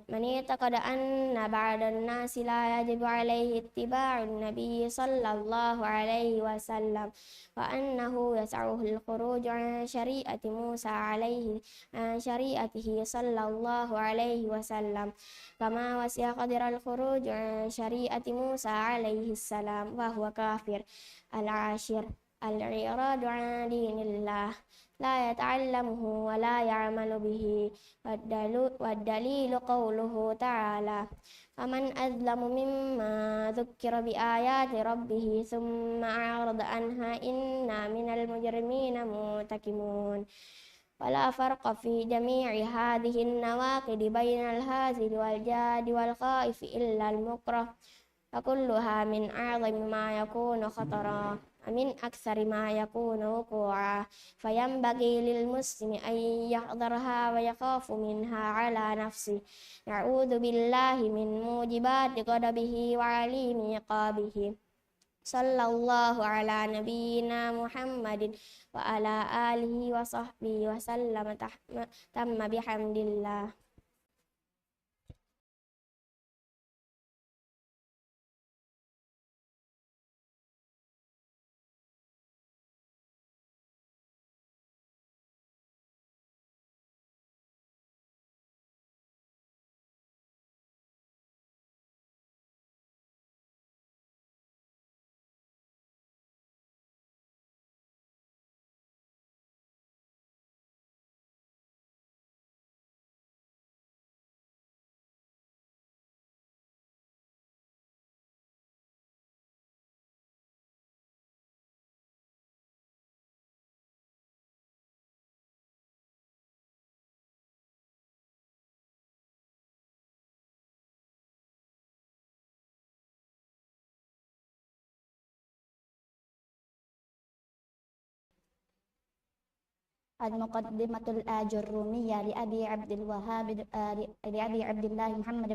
من اعتقد أن بعض الناس لا يجب عليه اتباع النبي صلى الله عليه وسلم وأنه يسعه الخروج عن شريعة موسى عن شريعته صلى الله عليه وسلم كما وسع قدر الخروج عن شريعة موسى عليه السلام وهو كافر. العاشر الإعراض عن دين الله لا يتعلمه ولا يعمل به. والدليل قوله تعالى فمن أظلم مما ذكر بآيات ربه ثم أعرض عنها إنا من المجرمين منتقمون. ولا فرق في جميع هذه النواقض بين الهازل والجاد والخائف إلا المكره فكلها من أعظم ما يكون خطرا ومن أكثر ما يكون وقوعا فينبغي للمسلم أن يحذرها ويخاف منها على نفسه. نعوذ بالله من موجبات غضبه وعليم عقابه. صلى الله على نبينا محمد وعلى آله وصحبه وسلم تم بحمد الله. المقدمة الآجرومية لأبي عبد الوهاب لأبي عبد الله محمد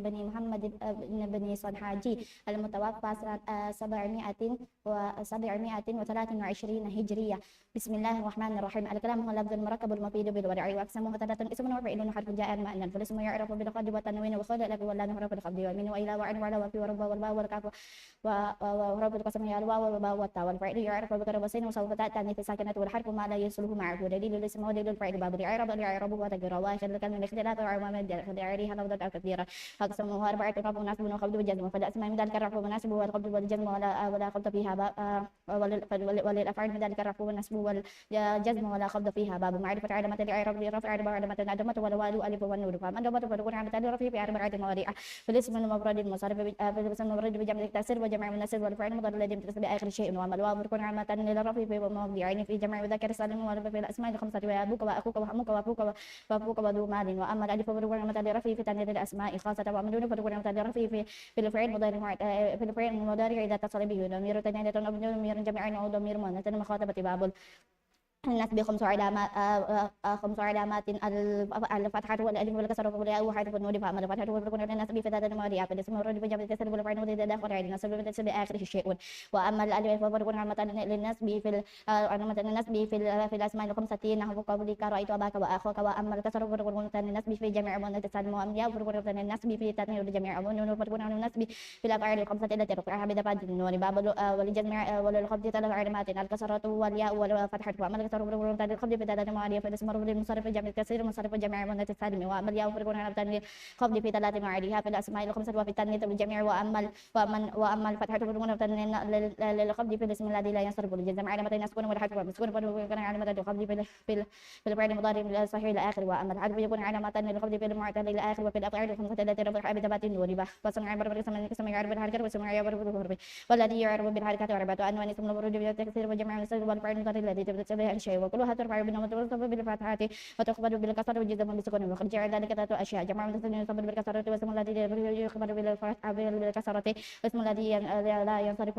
بن صنحاجي المتوفى سنة 723 هجرية. بسم الله الرحمن الرحيم. الكلام هو اللفظ المركب المفيد بالوضع وأقسامه ثلاثة اسم وفعل حرف جاء مؤنث فالاسم يعرف بالخفض والتنوين والصاد الألف واللام حرف الخفض ومن وإلى وعن وعلى وفي ورب والباء والكاف وحروف القسم هي الواو والباء والتاء والفعل يعرف بكسر والسين وسوف تأتي التانيث الساكنة والحرف ما لا يصله معه. دليل الاسم ودليل الفعل باب الإعراب والإعراب وتقدير واخر الكلمة الاختلاف وعوامل اختيارها لفظة أو تقديرا أقسمها أربعة رفع مناسب وخفض وجزم فالأسماء من ذلك الرفع والنسب والخفض والجزم ولا خفض فيها وللأفعال من ذلك الرفع والنسب والجزم ولا خفض فيها باب معرفة علامة الإعراب للرفع علامة العدمة والواو ألف والنون فمن ضبط فتكون علامة الرفع في أربعة مواضيع في الاسم المفرد المنصرف في الاسم المفرد بجمع التكسير وجمع المناسب والفعل المضارع الذي يمتص بآخر شيء وأما الواو تكون علامة للرفع في مواضعين في جمع وذكر سالم وفي الأسماء الخمسة وأبوك وأخوك وأمك وأبوك وذو مال وأما الألف فتكون علامة للرفع في تنزيل الأسماء خاصة وأما النون فتكون علامة للرفع في الفعل المضارع إذا اتصل به ضمير تنية أو ضمير جمع أو ضمير مؤنث مخاطبة باب النسب خمس علامات الفتحة والألف والكسر والياء وحرف النون فأما الفتحة والسكون للنسب في ثلاثة مواضيع في الاسم المفرد بجمع الكسر والفعل وإذا دخل على النسب بالنسب بآخره شيء وأما الألف فتكون علامة للنسب في الأسماء الخمسة نحو قولك رأيت أباك وأخوك وأما الكسر فتكون للنسب في جميع مؤنث السالم وأمياء فتكون للنسب في تثنية الجميع والنون فتكون للنسب في الأفعال الخمسة التي رفعها بضفات النون باب وللجميع وللخفض ثلاث علامات الكسرة والياء والفتحة وأما الكسر فرقون تاني الخفض في ثلاث معاني في الاسم المفرد المنصرف في جمع الكسير المنصرف جميع مؤنث السالم وأما الياء فرقون على تاني الخفض في ثلاث معانيها في الأسماء الخمسة وفي التانية للجميع وأما الفتحة فرقون للخفض في الاسم الذي لا ينصرف للجزم علامتين السكون والحذف والسكون فرقون علامة الخفض في الفعل المضارع الصحيح إلى آخر وأما الحذف يكون علامة للخفض في المعتل إلى آخر وفي الأفعال الخمسة التي رفعها بثبات النون فصنع يعرف اسم يعرف بالحركة واسم يعرف بالحرف والذي يعرف بالحركة أربعة أنواع اسم المفرد بالتكسير وجمع النسب والفعل المضارع الذي تبدأ به الشيء وكلها ترفع بالنوم وتنصب بالفتحة وتخفض بالكسر والجزم بالسكون وخرج على ذلك ثلاث أشياء جمع النسب ينصب بالكسرة واسم الذي يخفض بالفتحة بالكسرة واسم الذي لا ينصرف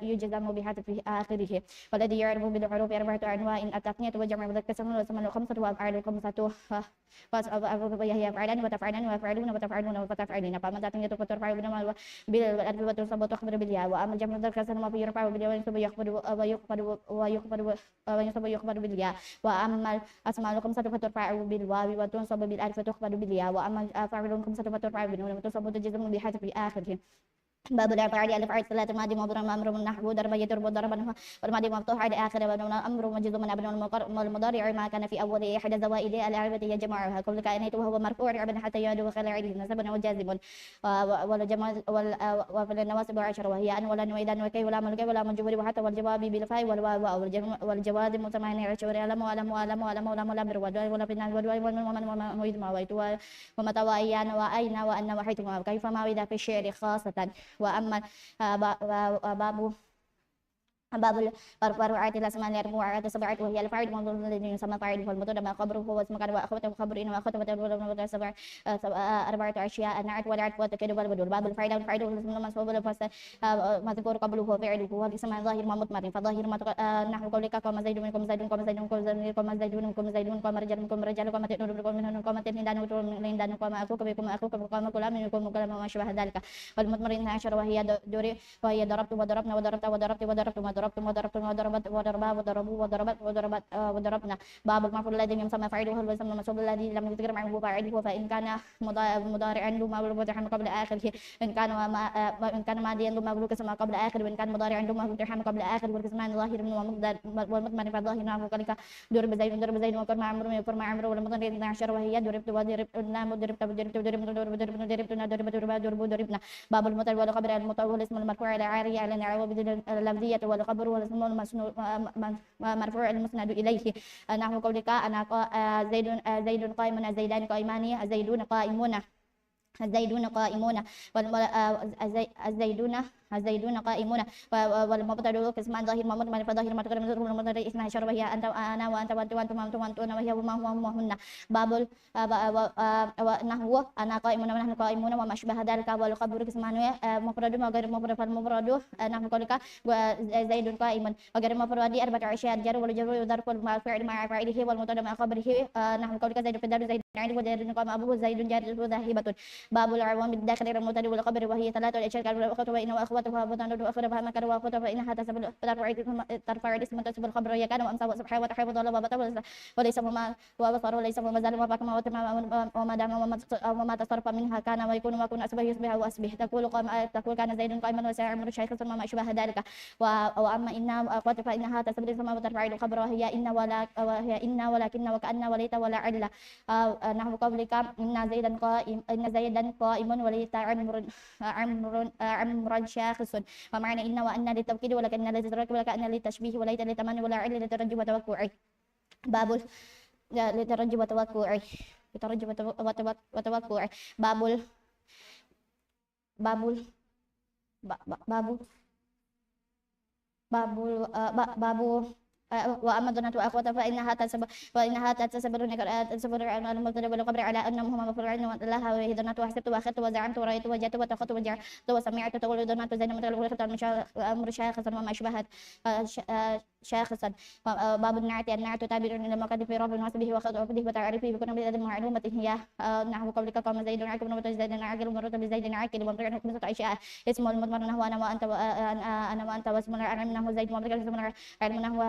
يجزم بحذف آخره والذي يعرف بالحروف أربعة أنواع التثنية وجمع مذكر واسم الخمسة وأفعال الخمسة وهي أفعالان وتفعلان ويفعلون وتفعلون وتفعلين فأما التثنية فترفع بالألف وتنصب وتخفض بالياء وأما الجمع مذكر سلم فيرفع بالياء ويخفض بالياء وأما الأسماء الخمسة فترفع بالواو وتنصب بالألف وتخفض بالياء وأما الأفعال الخمسة فترفع بالنون وتنصب وتجزم بحذف آخره باب الأفعال الأفعال ثلاثة ماضي مضارع أمر نحو ضرب يضرب ضربا والماضي مفتوح على آخره أمر مجزوم من أبناء المضارع ما كان في أول إحدى زوائد الأعراب يجمعها كل كائنات وهو مرفوع عبا حتى يعد خلع عليه نسبا وجازم وفي النواسب 10 وهي أن ولا وإذا وكي ولا ملكي ولا مجبور وحتى والجواب بالفاء والواو والجوازم 18 ألم والأمر ولا بناء ومن ومتى وأيان وأين وأن وحيثما وكيفما وإذا في الشعر خاصة وأما باب الرفعات الأسماء المرفوعات سبعة وهي الفاعل الموضوع الذي يسمى فاعل والمبتدأ ما خبره هو اسم كان وأخوته وخبر إن وأخوته وتبدأ أربعة أشياء النعت والعطف والتكيد والبدل باب الفاعل والفاعل والاسم المنصوب مذكور قبله فعله والاسم ظاهر ومضمر فظاهر نحو قولك قام زيد منكم زيد قام زيد قام زيد منكم زيد قام رجال منكم رجال قام تئن منهم قام تئن قام أخوك بكم أخوك قام كلام منكم كلام وما شابه ذلك والمضمر 12 وهي ضربت وضربنا وضربت وضربنا باب المفعول الذي يسمى فاعله هو الاسم المنصوب الذي لم يذكر معه فاعله فإن كان مضارعا له مبلوغ فتحا قبل آخره إن كان ماضيا له مبلوغ كسمة قبل آخر وإن كان مضارعا له مبلوغ فتحا قبل آخر والقسمان ظاهر والمضمر فظاهر نحو ذلك ضرب زيد وكرم عمرو والمضمر 12 وهي ضربنا باب المطل والخبر المطول اسم المرفوع على عارية على نعوى اللفظية والخبر والاسم مرفوع المسند إليه نحو قولك أنا زيد قائم زيدان قائمان الزيدون قائمون الزيدون قائمون والمبتدأ قسمان ظاهر مضمر فظاهر متقدم المضمر 12 وهي أنت وأنا وأنت وأنتم وهي وما هو وهن باب نحو أنا قائمون ونحن قائمون وما أشبه ذلك والخبر قسمان مفرد وغير مفرد فالمفرد نحو قولك زيد قائم وغير مفرد 4 أشياء الجر والجر والظرف والفعل مع فاعله والمبتدأ مع خبره نحو قولك زيد في الدار زيد عند وزيد قام أبوه زيد جار وذاهبة باب العوام بالداخل المبتدأ والخبر وهي 3 الأشياء والأخوة وإن وأخوة وأخواتها وبنات وأخرها مكان وأخوتها فإنها ترفع الاسم تسب الخبر هي كان وأمسى وسبحانه وتحفظ الله وبطل وليس وما وبصر وليس وما زال وما وتم وما دام وما تصرف منها كان ويكون أصبح يصبح وأصبح تقول كان زيد قائما وساعة عمر شيخ ثم ما أشبه ذلك وأما إن أخوات فإنها تسبب ثم وترفع الخبر وهي إن ولكن وكأن وليت ولا علة نحو قولك إن زيدا قائم وليت عمر شاخص ومعنى إن وأن للتوكيد ولكن للتدرك ولكأن للتشبيه وليت للتمني ولا علة للترجي وتوقع باب للترجي وتوقع وتوقع باب باب باب باب وأما الظنة وأخواتها فإنها تسبر على المبتدأ والخبر على أنهم هما مفعول لها وهي ظنة وحسبت وأخذت وزعمت ورأيت وجدت واتخذت وجعلت وسمعت تقول ظنة زين متلوثة أمر شاخصا وما أشبهت شاخصا باب النعت تابع لما قد في رفع نصبه وخفضه وتعريفه بكون بذات معلومة هي نحو قولك قام زيد عاقل وزيد عاقل ومرت بزيد عاقل ومرت خمسة أشياء اسم المضمر نحو أنا وأنت واسم العلم نحو زيد ومرت اسم العلم نحو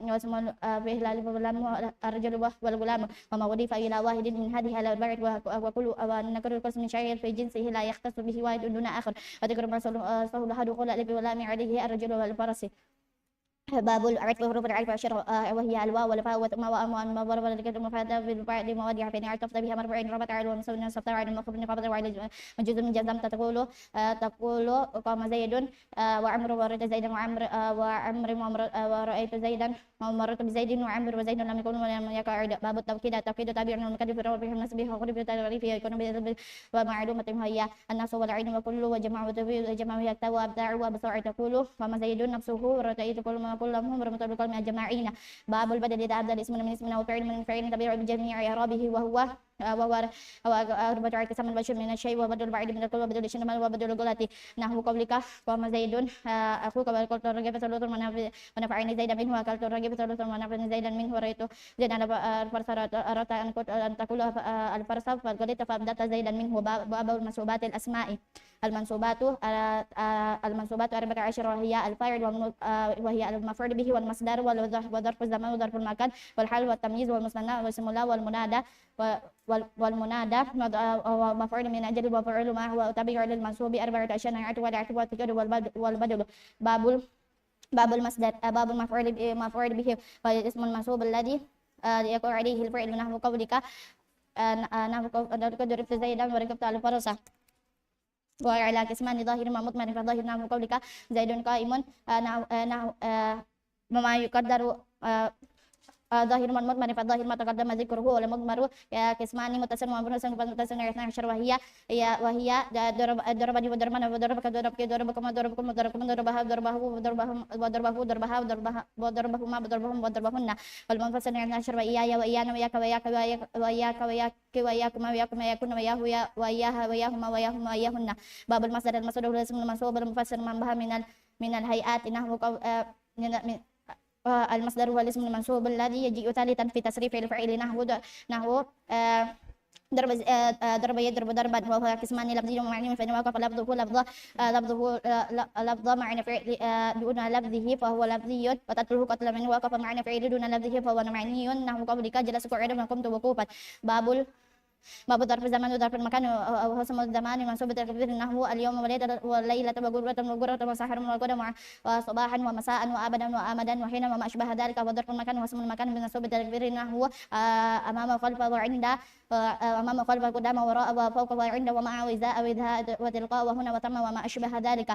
واسم فيه الغلام الرجل والغلام وما أضيف إلى واحد من هذه الأربعة وكل ونكر القسم شيء في جنسه لا يختص به واحد دون آخر وذكر ما صلح دخول الألف واللام عليه الرجل والفرس باب العطف حروف العطف 10 وهي الواو والفاء وما وأما ضرب لك المفردة بالفعل مواضع فإن عطفت بها مرفوع ربط على ومسون سبت على المخفض خفض وعلى مجوز من جزمت تقول قام زيد وعمر ورد زيدا وعمر ورأيت زيدا ومرت بزيد وعمر وزيد لم يكن ولم يقع باب التوكيد تابع من المكذب في ربه النسب وقرب تعريفه يكون ومعلومة هي الناس والعين وكل وجمع وتبي وجمع يكتب وابداع وبصع تقول وما زيد نفسه رأيت كلهم رمضان بالقلم أجمعين باب البدل إذا أبدل اسم من اسم أو فعل من فعل تبيع بجميع إعرابه وهو أربعة قسم البشر من الشيء وبدل بعيد من الكل وبدل الشمال وبدل الغلط نحو قولك قام زيد أخوك وقلت الرجل فسلوط ونفعني زيدا منه وقلت الرجل فسلوط ونفعني زيدا منه ورأيت زيدا الفرس أردت أن تقول الفرس فقلت فأبدت زيدا منه باب المنسوبات الأسماء المنسوبات 14 وهي الفاعل وهي المفعول به والمصدر وظرف الزمان وظرف المكان والحال والتمييز والمثنى واسم الله والمنادى ومفعول من أجل وفعل ما هو تابع للمنصوب 14 نعت والعطف والتكرر والبدل باب المصدر باب المفعول به والاسم المنصوب الذي يقع عليه الفعل نحو قولك ضربت زيدا وركبت على الفرس وعلى قسمان ظاهر ما مطمئن فظاهر نحو قولك زيد قائم مما يقدر ظاهر مضمر فالظاهر ما تقدم ذكره والمضمر قسمان متصل ومنفصل فمتصل 12 وهي ضربني وضربنا وضربك ضربكم وضربكم ضربها وضربهما وضربهن والمنفصل 12 وإياي وإيانا وإياكما ويكون وإياها وإياهما وإياهن باب المصدر هو الاسم المنصوب المفسر من بها من الهيئات نحو المصدر هو الاسم المنصوب الذي يجيء ثالثا في تصريف الفعل نحو ضرب يضرب ضربا وهو قسمان لفظي ومعنى فإن وقف لفظ معنى فعل دون لفظه فهو لفظي وتتلوه قتل من وقف معنى فعل دون لفظه فهو معني نحو قولك جلس قعودا وقمت وقوفا باب ظرف الزمان وظرف المكان أو اسم الزمان منصوب التكبير نحو اليوم والليلة وغرة وسحر وغدا وصباحا ومساء وأبدا وآمدا وحين وما أشبه ذلك وظرف المكان واسم المكان منصوب التكبير نحو أمام وخلف وعند أمام وخلف قدام وراء وفوق وعند ومع وإزاء وتلقاء وهنا وتم وما أشبه ذلك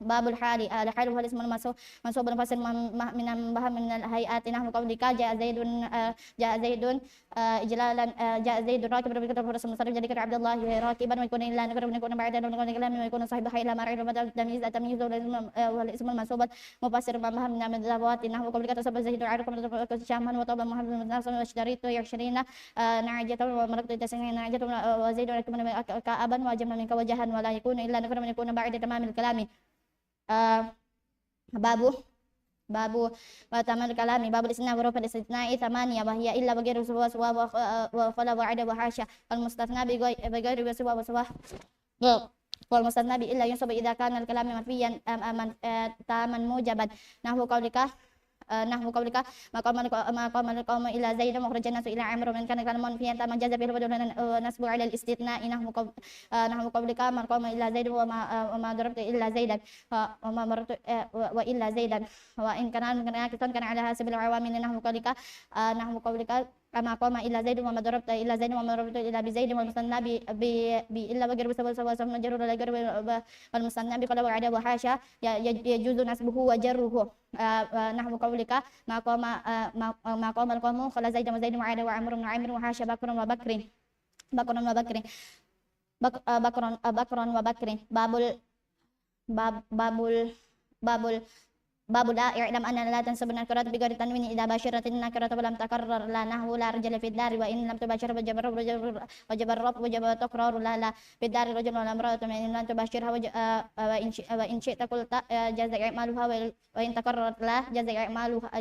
باب الحال هو الاسم المنصوب المفسر من الهيئات نحو قولك جاء زيد إجلالا جاء زيد راكبا بكتب الرسول المصرف ذلك عبد الله راكبا ويكون إلا نكر ويكون بعدا ويكون كلام ويكون صاحب حي لا مرعي وبدل التمييز والاسم المنصوب مفسر من الذوات نحو قولك تصب زيد عاركم شاما وطب محمد بن ناصر واشتريت 20 نعجة ومرقت 90 نعجة وزيد راكبا كأبا وجمع منك وجها ولا يكون إلا نكر ويكون بعد تمام الكلام باب وتمام الكلام باب الاستثناء وروف الاستثناء 8 وهي إلا وغير سوى وفلا وعد وحاشا المستثنى بغير وسوى والمثنى إلا ينصب إذا كان الكلام منفيا تاما موجبا نحو قولك ما قام القوم إلى زيد مخرج الناس إلى عمرو من كان كلام فيه تاما جاز به البدل نسب على الاستثناء نحو قولك ما قام إلى زيد وما ضربت إلا زيدا وما مررت وإلا زيدا وإن كان ناقصا كان على حسب العوامل نحو قولك ما قام إلا زيد وما ضربت إلا زيد وما ضربت إلا بزيد والمثنى إلا وجر سوا مجرور لا جر والمثنى بقول وعدا وحاشا يجوز نسبه وجره نحو قولك ما قام القوم خلا زيد وزيد وعدا وعمر وعمر وحاشا بكر وبكر بكر وبكر بكر وبكر باب باب لا اعلم أن لا تنسب النكرات بغير التنوين إذا باشرت النكرة ولم تكرر لا نحو لا رجل في الدار وإن لم تباشر وجب الرب وجب تكرار لا في الدار رجل ولا امرأة وإن لم تباشرها وإن شئت قلت جاز إعمالها وإن تكررت لا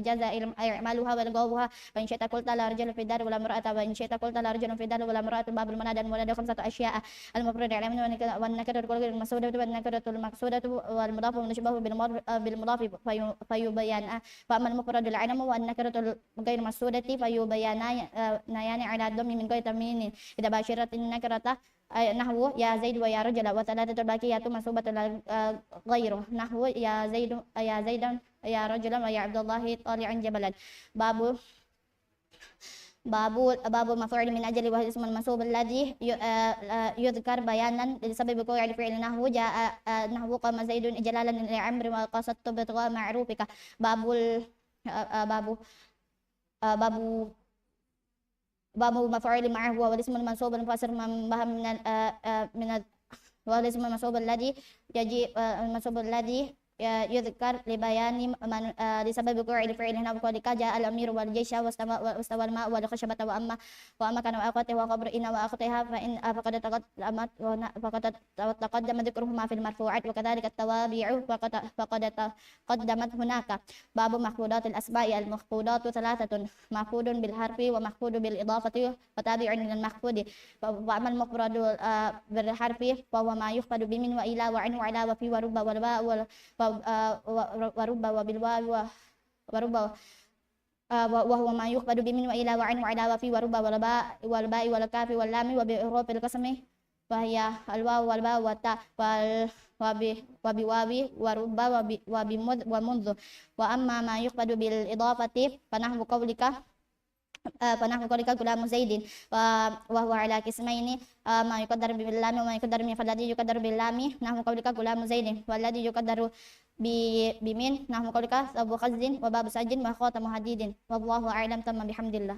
جاز إعمالها والغوها وإن شئت قلت لا رجل في الدار ولا امرأة وإن شئت قلت لا رجل في الدار ولا امرأة باب المنادى المنادى 5 أشياء المفرد علم والنكرة المقصودة والنكرة المقصودة والمضاف والمشبه بالمضاف فيبين فأما المفرد العلم والنكرة غير مسودة فيبينان على الضم من غير تمييز إذا باشرت النكرة نحو يا زيد ويا رجل وثلاثة الباقيات منصوبة غيره نحو يا زيد يا رجل ويا عبد الله طالعا جبلا باب مفعول من أجل وهو اسم المنصوب الذي يذكر بيانا لسبب وقوع الفعل نحو جاء نحو قام زيد إجلالا لعمر وقصدت بطغاء معروفك باب مفعول معه هو الاسم المنصوب المفسر من والاسم المنصوب الذي يجي المنصوب الذي يذكر لبيان لسبب وقوع الفعل هنا وقولك جاء الأمير والجيش واستوى الماء والخشبة وأما كان وأخته وخبر إن وأختها فإن فقد تقدم ذكرهما في المرفوعات وكذلك التوابع فقد تقدمت هناك باب مخفوضات الأسماء المخفوضات 3 مخفوض بالحرف ومخفوض بالإضافة وتابع للمخفوض وأما المفرد بالحرف فهو ما يخفض بمن وإلى وعن وعلى وفي ورب والباء ورب وبالواو ورب وهو ما يخفض بمن وإلى وعن وعلى وفي ورب والباء والكاف واللام وبحروف القسم وهي الواو والباء والتاء وبواو ورب وبمذ ومنذ وأما ما يخفض بالإضافة فنحو قولك غلام زيد وهو على قسمين ما يقدر باللام وما يقدر من فالذي يقدر باللام نحو قولك غلام زيد والذي يقدر بمن نحو قولك أبو خز وباب سجن وخاتم حديد والله أعلم تم بحمد الله.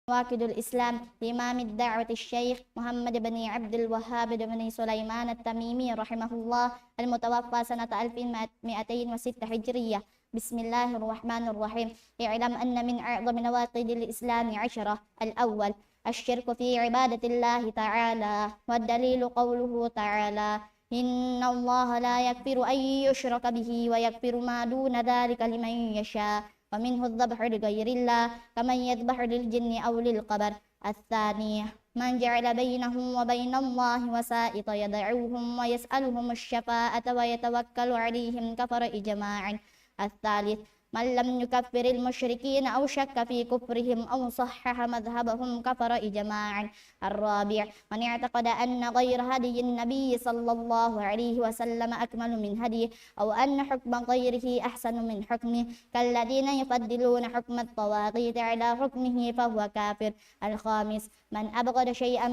واكد الإسلام لإمام الدعوة الشيخ محمد بن عبد الوهاب بن سليمان التميمي رحمه الله المتوفى سنة 1206 هجرية. بسم الله الرحمن الرحيم. اعلم أن من أعظم نواقض الإسلام 10. الأول الشرك في عبادة الله تعالى والدليل قوله تعالى إن الله لا يغفر أن يشرك به ويغفر ما دون ذلك لمن يشاء ومنه الذبح لغير الله كمن يذبح للجن أو للقبر. الثاني من جعل بينهم وبين الله وسائط يدعوهم ويسألهم الشفاعة ويتوكل عليهم كفر إجماعا. الثالث من لم يكفر المشركين أو شك في كفرهم أو صحح مذهبهم كفر إجماعا. الرابع من اعتقد أن غير هدي النبي صلى الله عليه وسلم أكمل من هديه أو أن حكم غيره أحسن من حكمه كالذين يفضلون حكم الطواغيت على حكمه فهو كافر. الخامس من أبغض شيئا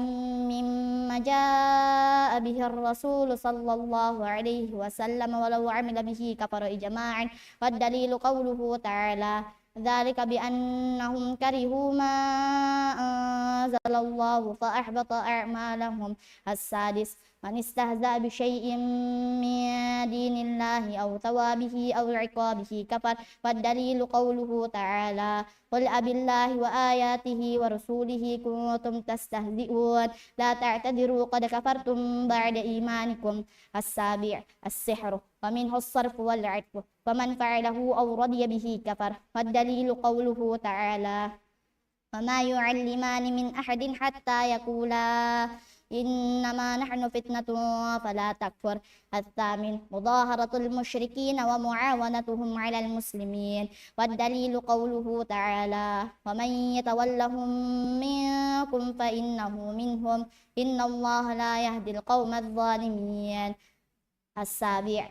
مما جاء به الرسول صلى الله عليه وسلم ولو عمل به كفر إجماعا. والدليل قوله تعالى ذلك بأنهم كرهوا ما أنزل الله فأحبط أعمالهم. السادس من استهزأ بشيء من دين الله أو ثوابه أو عقابه كفر. والدليل قوله تعالى قل أبالله وآياته ورسوله كنتم تستهزئون لا تعتذروا قد كفرتم بعد إيمانكم. السابع السحر ومنه الصرف والعطف ومن فعله أو رضي به كفر. والدليل قوله تعالى وما يعلمان من أحد حتى يقولا إنما نحن فتنة فلا تكفر. الثامن مظاهرة المشركين ومعاونتهم على المسلمين. والدليل قوله تعالى ومن يتولهم منكم فإنه منهم إن الله لا يهدي القوم الظالمين. السابع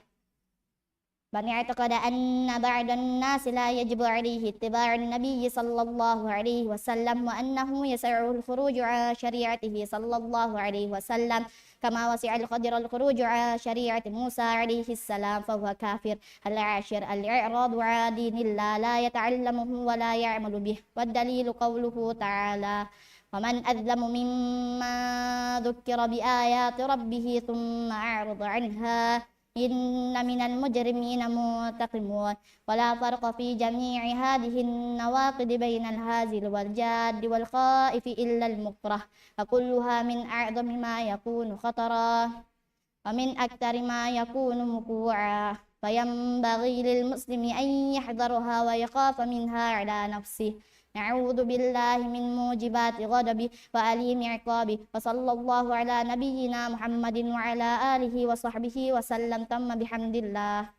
من اعتقد أن بعض الناس لا يجب عليه اتباع النبي صلى الله عليه وسلم وأنه يسعه الخروج عن شريعته صلى الله عليه وسلم كما وسع الخضر الخروج عن شريعة موسى عليه السلام فهو كافر. العاشر الإعراض عن دين الله لا يتعلمه ولا يعمل به. والدليل قوله تعالى ومن أظلم ممن ذكر بآيات ربه ثم أعرض عنها إن من المجرمين منتقمون. ولا فرق في جميع هذه النواقض بين الهازل والجاد والخائف إلا المكره فكلها من أعظم ما يكون خطرا ومن أكثر ما يكون مكوعا فينبغي للمسلم أن يحذرها ويخاف منها على نفسه. نعوذ بالله من موجبات غضبه وأليم عقابه. وصلى الله على نبينا محمد وعلى آله وصحبه وسلم. تم بحمد الله.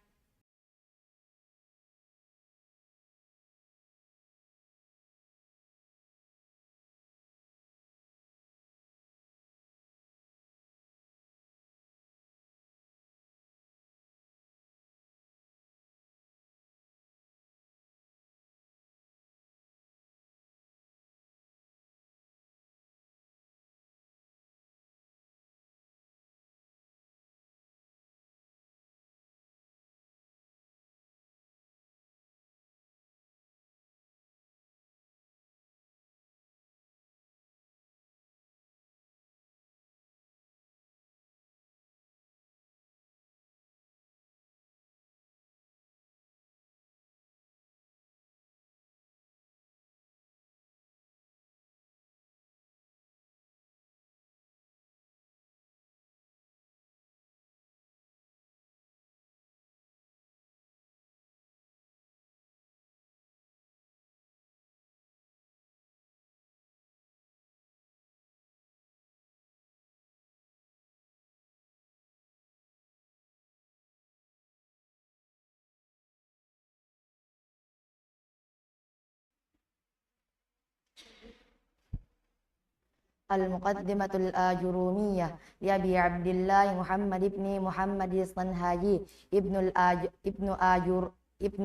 المقدمة الآجرومية لأبي عبد الله محمد بن محمد الصنهاجي ابن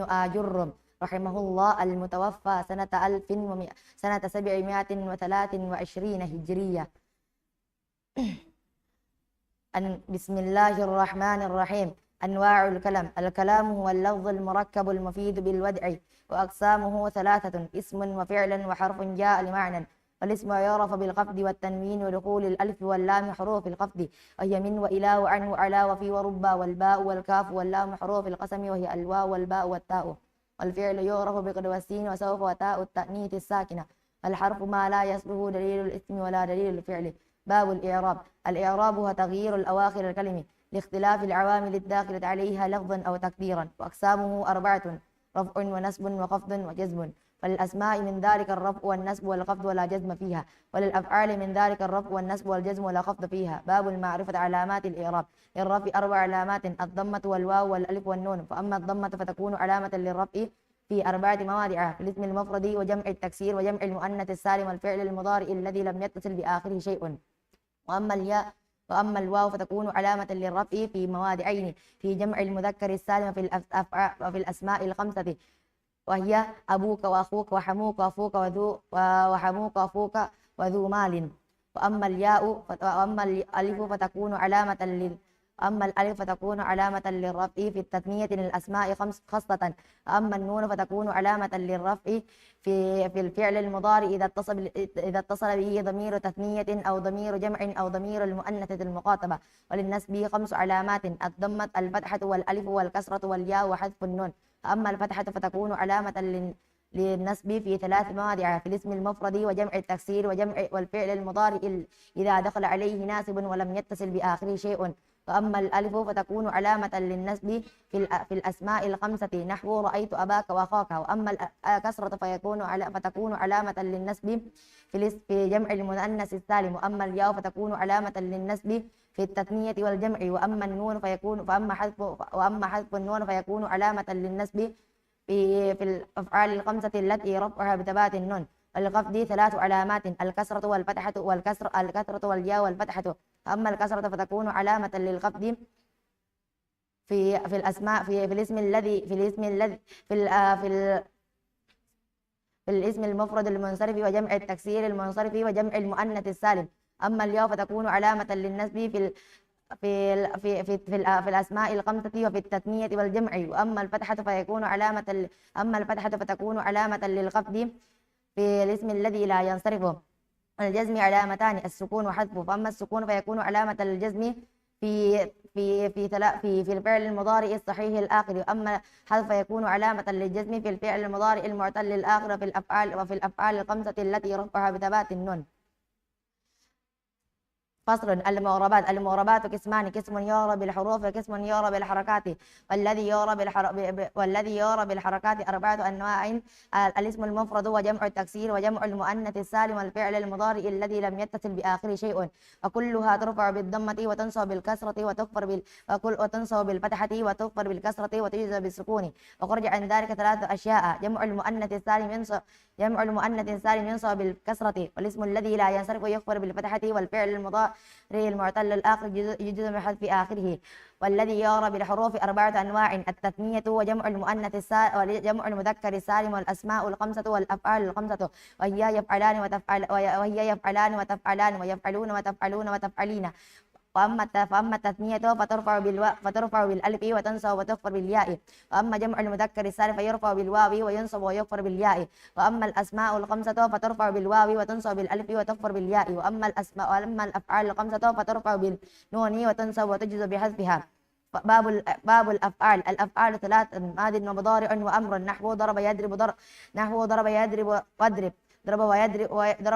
آجر رحمه الله المتوفى سنة 723 هجرية. بسم الله الرحمن الرحيم. أنواع الكلام. الكلام هو اللفظ المركب المفيد بالودع وأقسامه ثلاثة اسم وفعل وحرف جاء لمعنى. والاسم يعرف بالخفض والتنوين ودخول الألف واللام حروف الخفض وهي من وإلى وعن وعلى وفي وربا والباء والكاف واللام حروف القسم وهي الواو والباء والتاء. والفعل يعرف بقد والسين وسوف وتاء التأنيث الساكنة. الحرف ما لا يصله دليل الاسم ولا دليل الفعل. باب الإعراب. الإعراب هو تغيير الأواخر الكلمة لاختلاف العوامل الداخلة عليها لفظا أو تكبيرا. وأقسامه أربعة رفع ونسب وخفض وجزم. وللأسماء من ذلك الرفع والنسب والخفض ولا جزم فيها. وللأفعال من ذلك الرفع والنسب والجزم ولا خفض فيها. باب المعرفة. علامات الإعراب. للرفع 4 علامات الضمة والواو والألف والنون. فأما الضمة فتكون علامة للرفع في 4 مواضع في الاسم المفرد وجمع التكسير وجمع المؤنث السالم والفعل المضارع الذي لم يتصل بآخره شيء. وأما الواو فتكون علامة للرفع في مواضعين في جمع المذكر السالم وفي الأسماء الخمسة وهي أبوك وأخوك وحموك وأفوك وحموك وأفوك وذو مال. وأما الألف فتكون أما الألف فتكون علامة للرفع في التثنية للأسماء خاصة. أما النون فتكون علامة للرفع في الفعل المضارع إذا اتصل به ضمير تثنية أو ضمير جمع أو ضمير المؤنثة المخاطبة. وللنسب 5 علامات: الضمة، الفتحة، والألف، والكسرة، والياء، وحذف النون. أما الفتحة فتكون علامة للنسب في 3 مواضع: في الاسم المفرد وجمع التكسير والفعل المضارع إذا دخل عليه ناسب ولم يتصل بآخره شيء. وأما الألف فتكون علامة للنسب في الأسماء ال5 نحو رأيت أباك وأخاك. وأما الكسرة فتكون علامة للنسب في جمع المؤنث السالم. وأما الياء فتكون علامة للنسب في التثنية والجمع. وأما حذف النون فيكون علامة للنسب في الأفعال ال5 التي رفعها بثبات النون. والخفض 3 علامات: الكسرة والفتحة الكسرة والياء والفتحة. أما الكسرة فتكون علامة للخفض في الأسماء في الاسم المفرد المنصرف وجمع التكسير المنصرف وجمع المؤنث السالم. أما الياء فتكون علامة للنسب في الأسماء ال5 وفي التثنية والجمع. أما الفتحة فتكون علامة للخفض في الاسم الذي لا ينصرف. الجزم علامتان: السكون وحذفه. فأما السكون فيكون علامة للجزم في الفعل المضارع الصحيح الآخر. وأما حذف فيكون علامة للجزم في الفعل المضارع المعتل الآخر وفي الأفعال ال5 التي رفعها بثبات النون. فصل: المعربات قسمان: قسم يعرب بالحروف وقسم يعرب بالحركات. والذي يعرب بالحركات 4 أنواع: الاسم المفرد وجمع التكسير وجمع المؤنث السالم والفعل المضارع الذي لم يتصل بآخره شيء، وكلها ترفع بالضمة وتنصب بالكسرة وتنصب بالفتحة وتكفر بالكسرة وتجزم بالسكون. وخرج عن ذلك 3 أشياء: جمع المؤنث السالم ينصب بالكسرة، والاسم الذي لا ينصرف يكفر بالفتحة، والفعل المضارع المعتل الآخر يجزم بحذف آخره. والذي يعرب بالحروف 4 أنواع: التثنية وجمع المؤنث السالم وجمع المذكر السالم والأسماء ال5 والأفعال ال5، وهي يفعلان وتفعلان ويفعلون وتفعلين. فأما التثنية فترفع بالألف وتنصب وتكفر بالياء. وأما جمع المذكر السالم فيرفع بالواو وينصب ويكفر بالياء. وأما الأسماء ال5 فترفع بالواو وتنصب بالألف وتكفر بالياء. وأما الأفعال ال5 فترفع بالنون وتنصب وتجزم بحذفها. باب الأفعال 3: ماض ومضارع وأمر. نحو ضرب يضرب واضرب. ضرب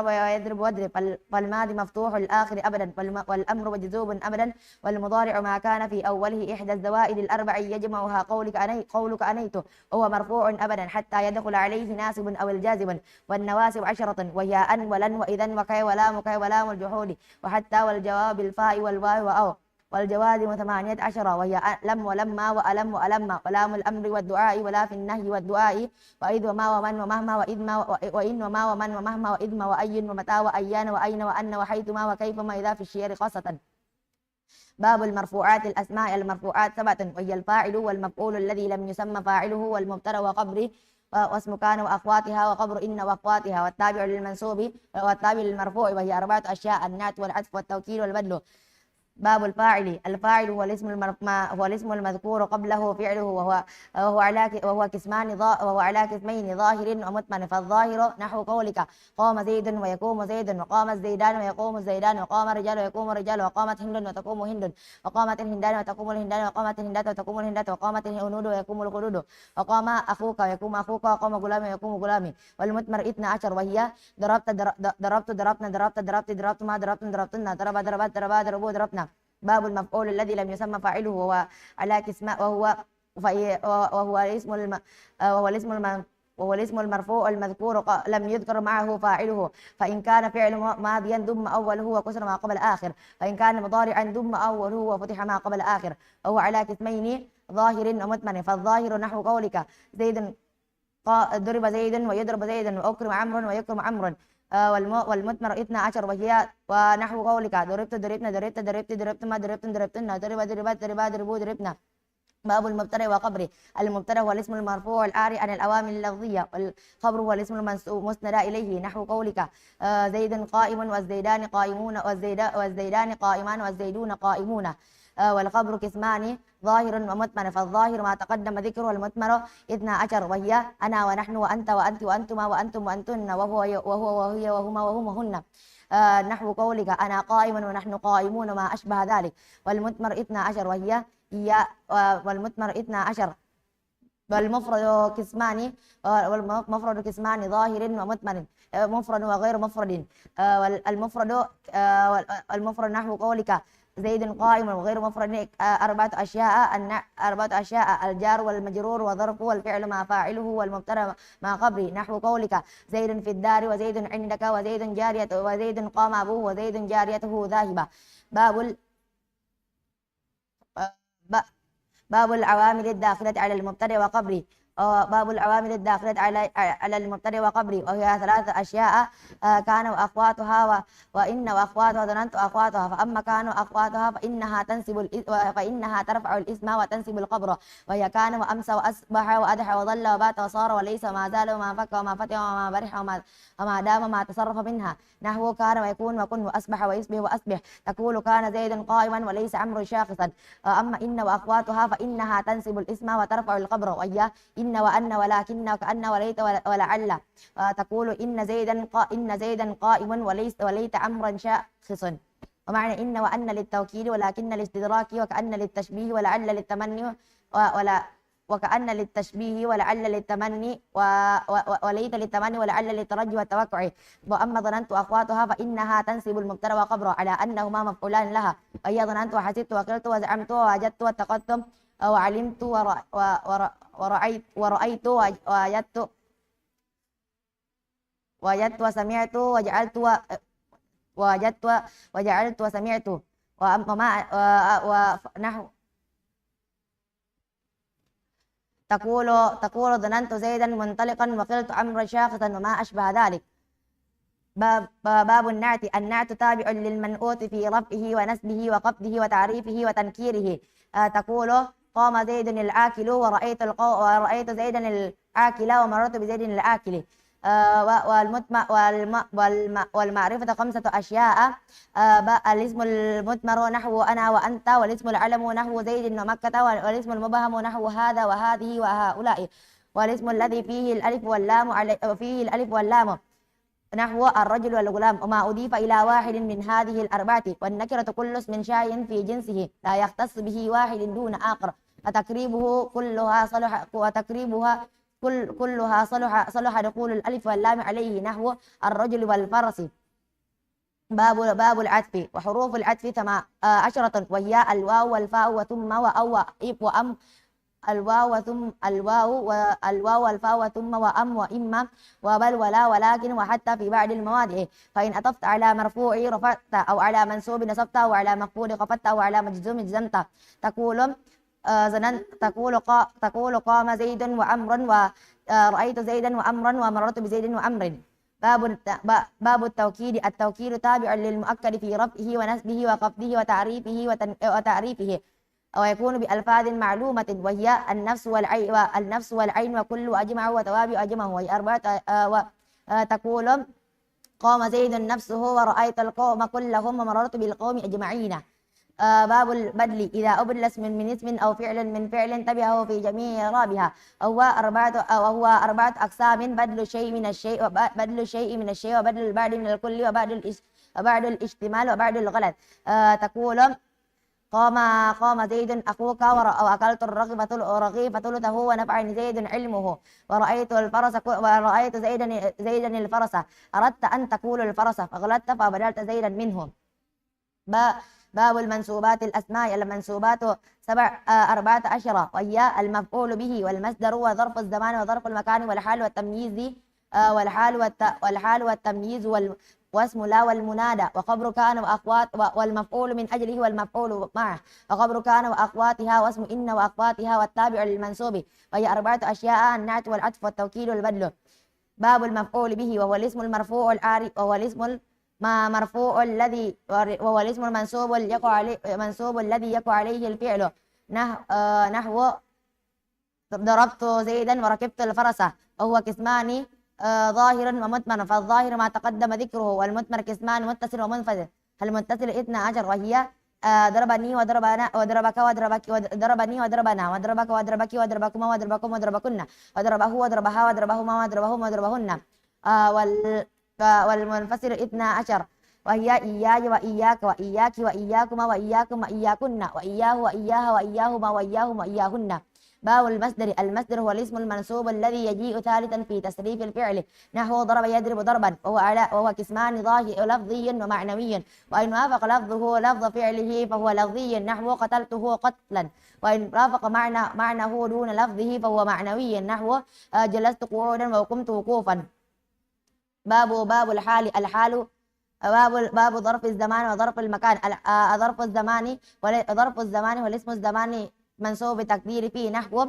ويضرب واضرب. فالماضي مفتوح الآخر أبدا، والأمر مجزوم أبدا، والمضارع ما كان في أوله إحدى الزوائد الأربع يجمعها قولك أنيت وهو مرفوع أبدا حتى يدخل عليه ناسب أو الجازم. والنواسب 10: وهي أن ولن وإذا وكي ولام الجحود وحتى والجواب بالفاء والواو وأو. والجوازم 18: وهي لم ولما وألم وألم ولام الأمر والدعاء ولا في النهي والدعاء وإذ وما ومن ومهما وإن وما ومن ومهما وإذ ما وأي ومتى وأيان وأين وأن وحيثما وكيفما إذا في الشعر خاصة. باب المرفوعات الأسماء المرفوعات 7: وهي الفاعل والمفعول الذي لم يسمى فاعله والمبتدأ وخبره واسم كان وأخواتها وخبر إن وأخواتها والتابع للمنصوب والتابع للمرفوع، وهي 4 أشياء: النعت والعطف والتوكيد والبدل. باب الفاعل هو الاسم المذكور قبله فعله وهو على قسمين: ظاهر ومتمن. فالظاهر نحو قولك قام زيد ويقوم زيد، وقام الزيدان ويقوم الزيدان، وقام الرجال ويقوم الرجال، وقامت هند وتقوم هند، وقامت الهندان وتقوم الهندان، وقامت الهندات وتقوم الهندات، وقامت الهنود ويقوم الخلود، وقام أخوك ويقوم أخوك، وقام غلام ويقوم غلامي. والمتمر 12: وهي ضربت ضربنا ضربت ما ضربتنا ضربوا ضربنا. باب المفعول الذي لم يسمى فاعله وهو على قسم وهو الاسم المرفوع المذكور لم يذكر معه فاعله، فإن كان فعل ماضيا ضم أوله وكسر ما قبل آخر، فإن كان مضارعا ضم أوله وفتح ما قبل آخر. وهو على قسمين: ظاهر ومتمن. فالظاهر نحو قولك زيد ضرب زيد ويضرب زيد، وأكرم عمرو ويكرم عمرو. والمثمر 12: وهي ونحو قولك ضربت ما ضربتن ضربوا ضربنا. باب المبتدأ وخبره. المبتدأ هو الاسم المرفوع العاري عن الأوامر اللفظية، والخبر هو الاسم المسند إليه. نحو قولك زيد قائم والزيدان قائمون والزيدان قائمان والزيدون قائمون. والخبر قسمان ظاهر ومثمر، فالظاهر ما تقدم ذكره، والمثمر 12 وهي أنا ونحن وأنت وأنت وأنتما وأنتم وأنتن وهو وهي وهما وهم وهن. نحو قولك أنا قائم ونحن قائمون وما أشبه ذلك. والمثمر 12 وهي والمثمر 12 والمفرد قسمان ظاهر ومثمر، مفرد وغير مفرد. المفرد نحو قولك زيد قائم، وغير مفرد 4 أشياء الجار والمجرور والظرف والفعل ما فاعله والمبتدأ ما قبله. نحو قولك زيد في الدار وزيد عندك وزيد جارية وزيد قام أبوه وزيد جاريته ذاهبة. باب العوامل الداخلة على المبتدأ وقبله. باب العوامل الداخلة على المبتدأ وقبله، وهي 3 أشياء: كان وأخواتها وإن وأخواتها ظننت أخواتها. فأما كان وأخواتها فإنها ترفع الاسم وتنسب الخبر، وهي كان وأمسى وأصبح وأضحى وظل وبات وصار وليس وما زال وما فك وما فتح وما برح وما دام وما تصرف منها. نحو كان ويكون وكن وأصبح ويصبح وأصبح. تقول كان زيد قائما وليس عمرو شاخصا. أما إن وأخواتها فإنها تنسب الاسم وترفع الخبر، وهي إن وأن ولكن وكأن وليت ولعل. تقول إن زيدا قائم وليت عمرا شاخص. ومعنى إن وأن للتوكيد ولكن للاستدراك وكأن للتشبيه ولعل للتمني وكأن للتشبيه ولعل للتمني وليت للتمني ولعل للترجي والتوقع. وأما ظننت أخواتها فإنها تنسب المبتدأ وخبره على أنهما مفعولان لها، وهي ظننت وحسبت وقلت وزعمت ووجدت واتقدت وعلمت ورأيت وجدت وسمعت وجعلت وسمعت. ونحو تقول ظننت زيدا منطلقا وقلت عمرو شاخصا وما أشبه ذلك. باب النعت تابع للمنعوت في رفعه ونسبه وخفضه وتعريفه وتنكيره. تقول قام زيد العاكل ورأيت زيدا العاكل ومررت بزيد العاكل. والمعرفة 5 أشياء: الاسم المثمر نحو أنا وأنت، والاسم العلم نحو زيد ومكة، والاسم المبهم نحو هذا وهذه وهؤلاء، والاسم الذي فيه الألف واللام نحو الرجل والغلام، وما أضيف إلى واحد من هذه الأربعة. والنكرة كل اسم شائع في جنسه لا يختص به واحد دون آخر، وتقريبها كلها صلح دخول الألف واللام عليه، نحو الرجل والفرس. باب العطف. وحروف العطف 10، وهي الواو والفاء وثم وأو وأم. الواو والفاء وثم وأم وإما وبل ولا ولكن وحتى في بعض المواضع. فإن أطفت على مرفوع رفعت، أو على منصوب نصبت، أو على مخفوض خفضت، أو على مجزوم جزمت. تقول قام زيد وعمر، ورأيت زيدا وعمرا، ومررت بزيد وعمر. باب التوكيد. التوكيد تابع للمؤكد في رفعه ونسبه وخفضه وتعريفه، ويكون بألفاظ معلومة، وهي النفس والعين وكل أجمع وتوابع أجمع، وهي 4. تقول قام زيد نفسه ورأيت القوم كلهم ومررت بالقوم أجمعين. باب البدل. إذا أبدل اسم من اسم أو فعل من فعل انتبهه في جميع إعرابها. وهو 4 أقسام: بدل الشيء من الشيء، وبدل البعض من الكل، وبعد الاجتمال، وبعد الغلط. تقول قام زيد أخوك، وأكلت الرغيف ثلثه ونفعني زيد علمه، ورأيت زيدا الفرس. أردت أن تقول الفرس فغلطت فبدلت زيدا منه. باب المنسوبات. الأسماء. المنسوبات 14، وهي المفعول به والمصدر وظرف الزمان وظرف المكان والحال والتمييز واسم لا والمنادى وخبر كان وأخوات والمفعول من أجله والمفعول معه وخبر كان وأخواتها واسم إن وأخواتها والتابع للمنسوب، وهي 4 أشياء: النعت والعطف والتوكيد والبدل. باب المفعول به، وهو الاسم المرفوع العارف، وهو الاسم وهو الاسم المنسوب الذي يقع عليه الفعل. نحو ضربت زيدا وركبت الفرس. وهو قسمان: ظاهر ومثمر. فالظاهر ما تقدم ذكره، والمثمر قسمان: متصل ومنفصل. المتصل 12، وهي ضربني وضربنا وضربك وضربك وضربني وضربنا وضربك وضربك وضربكما وضربكم وضربكن وضربه وضربها وضربهما وضربهم وضربهن والمنفصل 12 وهي إياي وإياك وإياك وإياكما وإياكم وإياكن وإياه وإياها وإياهما وإياهم وإياهن. باب المصدر. المصدر هو الاسم المنصوب الذي يجيء ثالثا في تصريف الفعل، نحو ضرب يضرب ضربا، وهو قسمان لفظي ومعنوي، وإن وافق لفظه لفظ فعله فهو لفظي، نحو قتلته قتلا، وإن رافق معناه دون لفظه فهو معنوي، نحو جلست قعودا وقمت وقوفا. باب الحال. الحال باب ظرف الزمان وظرف المكان. ظرف الزمان والاسم الزماني منصوب بتقدير فيه، نحو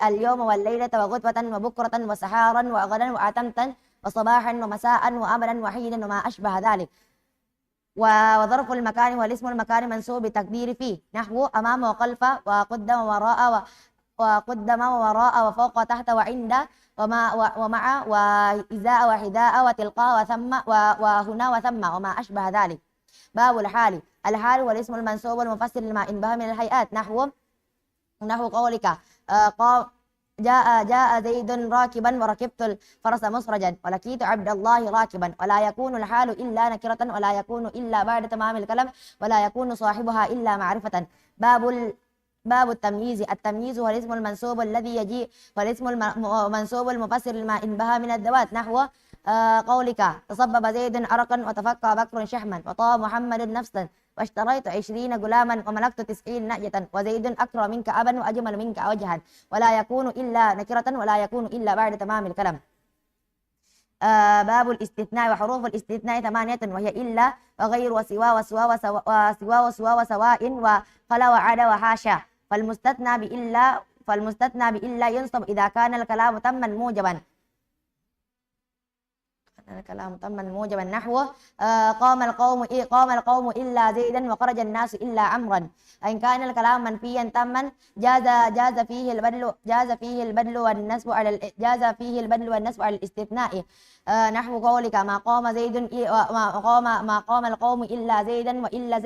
اليوم والليلة وغدوة وبكرة وسحارا وغدا وأتمتا وصباحا ومساء وأملا وحيدا وما أشبه ذلك. وظرف المكان والاسم المكان منصوب بتقدير فيه، نحو أمام وخلف وقدم ووراء وفوق وتحت وعند ومع وإزاء وحذاء وتلقاء وثم وهنا وثم وما أشبه ذلك. باب الحال. الحال والاسم المنصوب المفسر لما انبه من الهيئات، نحو قولك جاء زيد راكبا وركبت الفرس مسرجا ولقيت عبد الله راكبا. ولا يكون الحال إلا نكرة ولا يكون إلا بعد تمام الكلام ولا يكون صاحبها إلا معرفة. باب التمييز. التمييز هو الاسم المنصوب الذي يجيء والاسم المنصوب المفسر لما انبه من الذوات، نحو قولك تصبب زيد عرقا وتفكى بكر شحما وطاب محمد نفسا واشتريت 20 غلاما وملكت 90 نعجة وزيد أكرم منك أبا وأجمل منك وجها. ولا يكون إلا نكرة ولا يكون إلا بعد تمام الكلام. باب الاستثناء. وحروف الاستثناء 8 وهي إلا وغير وسوى وسواء وخلا وعدا وحاشا. فالمستثنى بإلا ينصب إذا كان الكلام تما موجبا. نحو قام القوم إلا زيدا وخرج الناس إلا عمرا. إن كان الكلام منفيا تما جاز فيه البدل والنسب على الاستثناء، نحو قولك ما قام القوم إلا زيد وإلا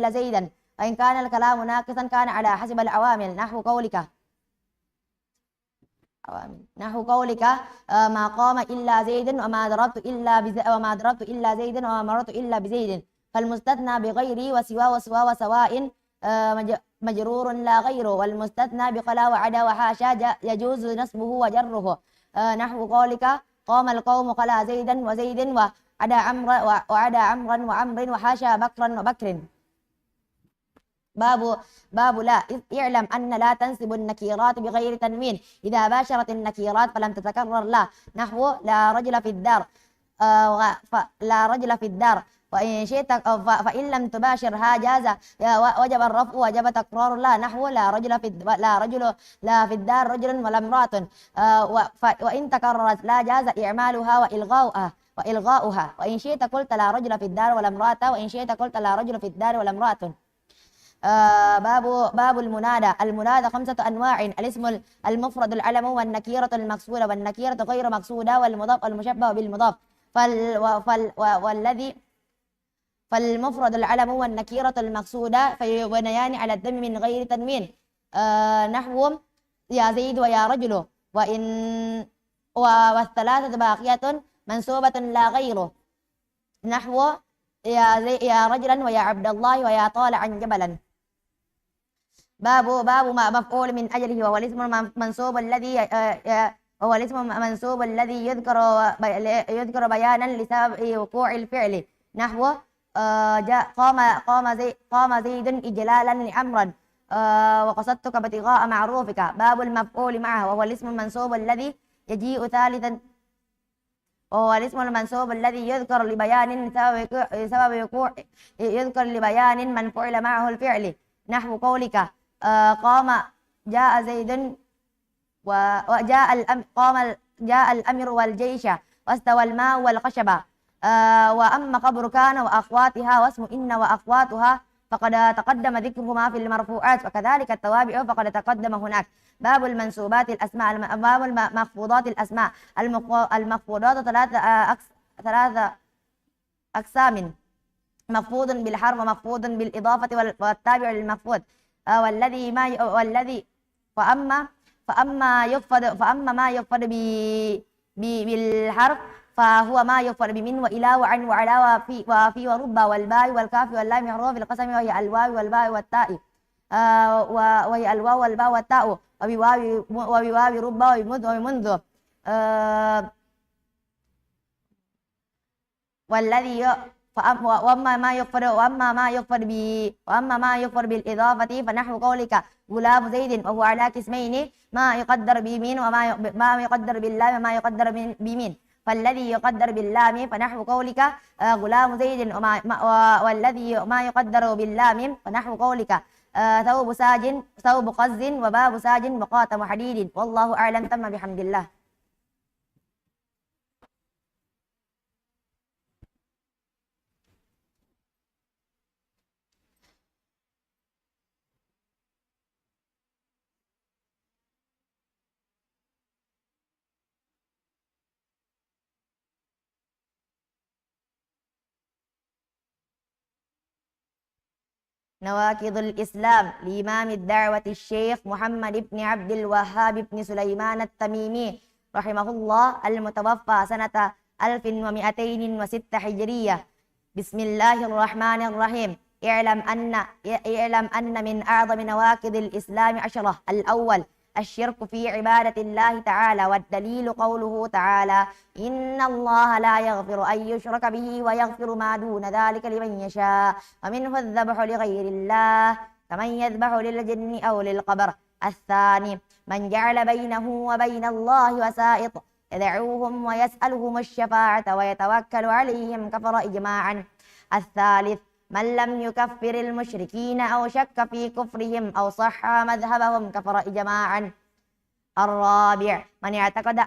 زيدا. وإن كان الكلام ناقصا كان على حسب العوامل، نحو قولك ما قام إلا زيد وما ضربت إلا زيدا وما مررت إلا بزيد. فالمستثنى بغيري وسوى وسواء مجرور لا غيره، والمستثنى بخلا وعدا وحاشا يجوز نصبه وجره، نحو قولك قام القوم خلا زيدا وزيد وعدا عمرا وعمر وحاشا بكرا وبكر. باب لا. اعلم أن لا تنسب النكيرات بغير تنوين إذا باشرت النكيرات فلم تتكرر لا، نحو لا رجل في الدار وإن شئت فإن لم تباشرها جاز وجب الرفع وجب تكرار لا، نحو لا في الدار رجل ولا امرأة. وإن تكررت لا جاز إعمالها وإلغاؤها. وإن شئت قلت لا رجل في الدار ولا امرأة، وإن شئت قلت لا رجل في الدار ولا امرأة. باب المنادى. المنادى 5 أنواع: الاسم المفرد العلم والنكيرة المقصودة والنكيرة غير مقصودة والمضاف المشبه بالمضاف. فالمفرد العلم والنكيرة المقصودة فيبنيان على الدم من غير تنوين، نحو يا زيد ويا رجل، والثلاثة باقية منصوبة لا غيره، نحو يا رجلا ويا عبد الله ويا طالعا جبلا. باب ما مفعول من أجله، وهو الاسم المنصوب الذي يذكر بيانا لسبب وقوع الفعل، نحو قام زيد إجلالا لعمرا وقصدتك ابتغاء معروفك. باب المفعول معه، وهو الاسم المنصوب الذي يجيء ثالثا، وهو الاسم المنصوب الذي يذكر لبيان من فعل معه الفعل، نحو قولك جاء زيد جاء الأمر والجيش واستوى الماء والخشبة. وأما خبر كان وأخواتها واسم إن وأخواتها فقد تقدم ذكرهما في المرفوعات، وكذلك التوابع فقد تقدم هناك. باب المنصوبات الأسماء. باب مخفوضات الأسماء. المخفوضات 3 أقسام: مخفوض بالحرف ومخفوض بالإضافة والتابع للمخفوض. والذي ما والذي فأما ما يخفض بالحرف فهو ما يخفض بمن وإلى وعن وعلى وفي ورب والباء والكاف واللام حروف القسم وهي الواو والباء والتاء وهي الواو والباء والتاء وبواو رب ومنذ والذي وأما ما يكفر بالإضافة فنحو قولك غلام زيد وهو على قسمين ما يقدر بمين ما يقدر باللام وما يقدر بمين. فالذي يقدر باللام فنحو قولك غلام زيد والذي ما يقدر باللام فنحو قولك ثوب قز وباب ساج وقاتم حديد. والله أعلم. تم بحمد الله. نواقض الإسلام لإمام الدعوة الشيخ محمد بن عبد الوهاب بن سليمان التميمي رحمه الله المتوفى سنة 1206 هجرية. بسم الله الرحمن الرحيم. اعلم أن من أعظم نواقض الإسلام 10. الأول الشرك في عبادة الله تعالى، والدليل قوله تعالى إن الله لا يغفر أن يشرك به ويغفر ما دون ذلك لمن يشاء، ومنه الذبح لغير الله كمن يذبح للجن أو للقبر. الثاني من جعل بينه وبين الله وسائط يدعوهم ويسألهم الشفاعة ويتوكل عليهم كفر إجماعا. الثالث من لم يكفر المشركين أو شك في كفرهم أو صح مذهبهم كفر إجماعا. الرابع من اعتقد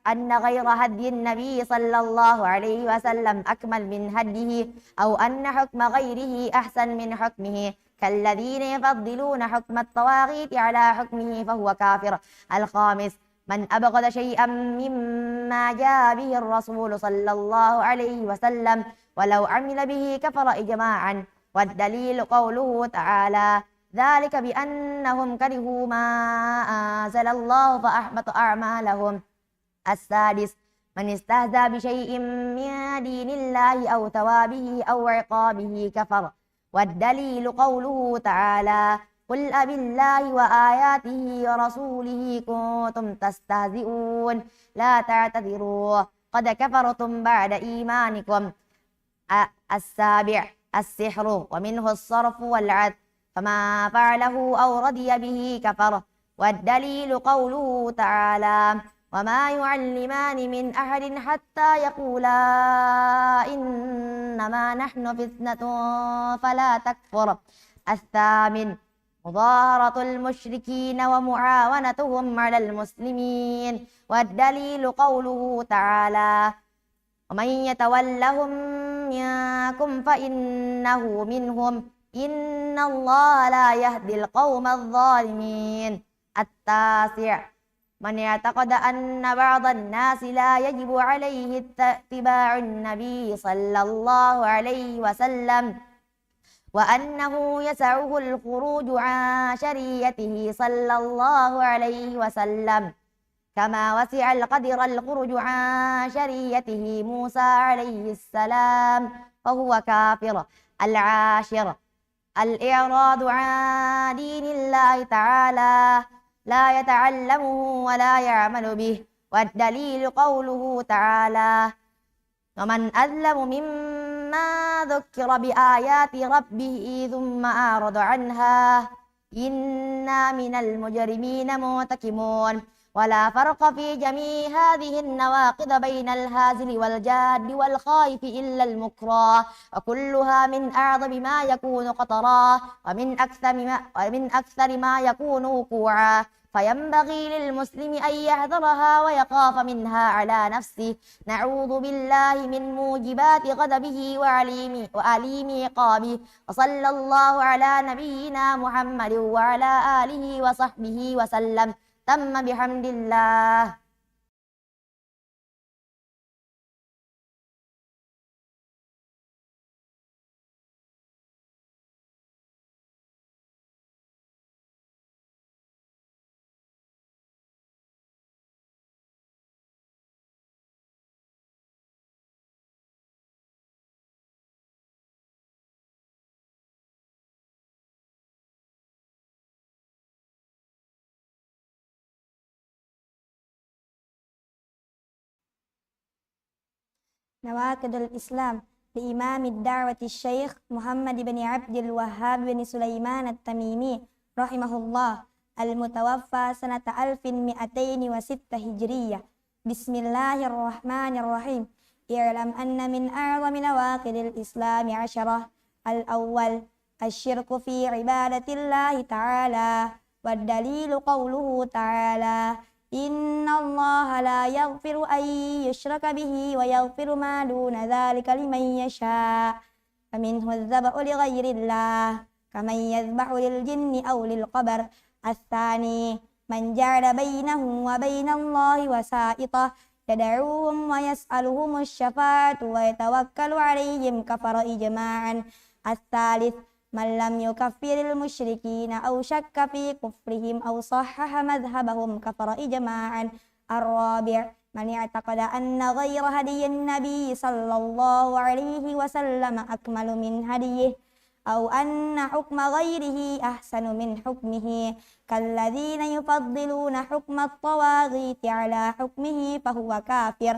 أن غير هدي النبي صلى الله عليه وسلم أكمل من هديه أو أن حكم غيره أحسن من حكمه كالذين يفضلون حكم الطواغيت على حكمه فهو كافر. الخامس من أبغض شيئا مما جاء به الرسول صلى الله عليه وسلم ولو عمل به كفر إجماعا. والدليل قوله تعالى ذلك بأنهم كرهوا ما أنزل الله فأحبط أعمالهم. السادس من استهزأ بشيء من دين الله أو ثوابه أو عقابه كفر. والدليل قوله تعالى قل أبالله وآياته ورسوله كنتم تستهزئون لا تعتذروا قد كفرتم بعد إيمانكم. السابع السحر ومنه الصرف والعد فما فعله أو رضي به كفر. والدليل قوله تعالى وما يعلمان من أحد حتى يقولا إنما نحن فتنة فلا تكفر. الثامن مظاهرة المشركين ومعاونتهم على المسلمين. والدليل قوله تعالى ومن يتولهم منكم فإنه منهم إن الله لا يهدي القوم الظالمين. التاسع من اعتقد أن بعض الناس لا يجب عليه اتباع النبي صلى الله عليه وسلم وأنه يسعه الخروج عن شريعته صلى الله عليه وسلم كما وسع القدر الخروج عن شريعته موسى عليه السلام فهو كافر. العاشر الإعراض عن دين الله تعالى لا يتعلمه ولا يعمل به. والدليل قوله تعالى ومن أظلم مما ذكر بآيات ربه ثم أعرض عنها إنا من المجرمين منتقمون. ولا فرق في جميع هذه النواقض بين الهازل والجاد والخائف إلا المكره، وكلها من أعظم ما يكون خطرا ومن أكثر ما يكون وقوعا، فينبغي للمسلم أن يحذرها ويخاف منها على نفسه. نعوذ بالله من موجبات غضبه وأليم عقابه. وصلى الله على نبينا محمد وعلى آله وصحبه وسلم. تم بحمد الله. نواقض الإسلام لإمام الدعوة الشيخ محمد بن عبد الوهاب بن سليمان التميمي رحمه الله المتوفى سنة 1206 هجرية. بسم الله الرحمن الرحيم. اعلم أن من أعظم نواقض الإسلام 10. الأول الشرك في عبادة الله تعالى، والدليل قوله تعالى: إن الله لا يغفر أن يشرك به ويغفر ما دون ذلك لمن يشاء. فمنه الذبح لغير الله كمن يذبح للجن أو للقبر. الثاني من جعل بينه وبين الله وسائطة يدعوهم ويسألهم الشفاعة ويتوكل عليهم كفر إجماعا. الثالث من لم يكفر المشركين أو شك في كفرهم أو صحح مذهبهم كفر إجماعا. الرابع من اعتقد أن غير هدي النبي صلى الله عليه وسلم أكمل من هديه، أو أن حكم غيره أحسن من حكمه، كالذين يفضلون حكم الطواغيت على حكمه فهو كافر.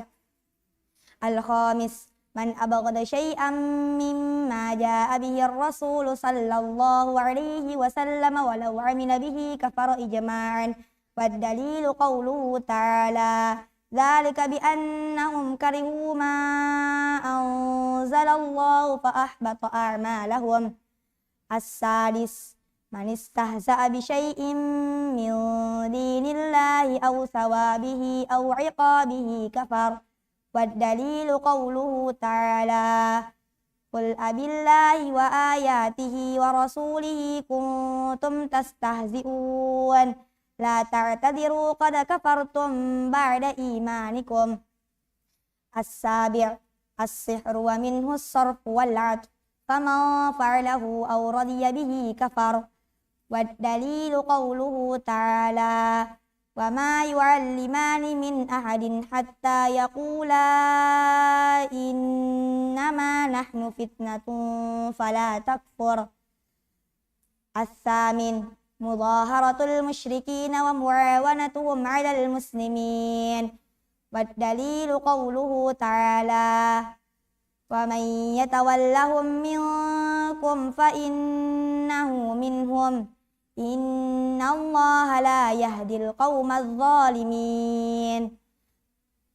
الخامس من أبغض شيئا مما جاء به الرسول صلى الله عليه وسلم ولو عمل به كفر إجماعا. والدليل قوله تعالى: ذلك بأنهم كرهوا ما أنزل الله فأحبط أعمالهم. السادس من استهزأ بشيء من دين الله أو ثوابه أو عقابه كفر. والدليل قوله تعالى: قل أبالله وآياته ورسوله كنتم تستهزئون لا تعتذروا قد كفرتم بعد إيمانكم. السابع السحر ومنه الصرف والعطف، فمن فعله أو رضي به كفر. والدليل قوله تعالى: وما يعلمان من أحد حتى يقولا إنما نحن فتنة فلا تكفر. الثامن مظاهرة المشركين ومعاونتهم على المسلمين. والدليل قوله تعالى: ومن يتولهم منكم فإنه منهم إن الله لا يهدي القوم الظالمين.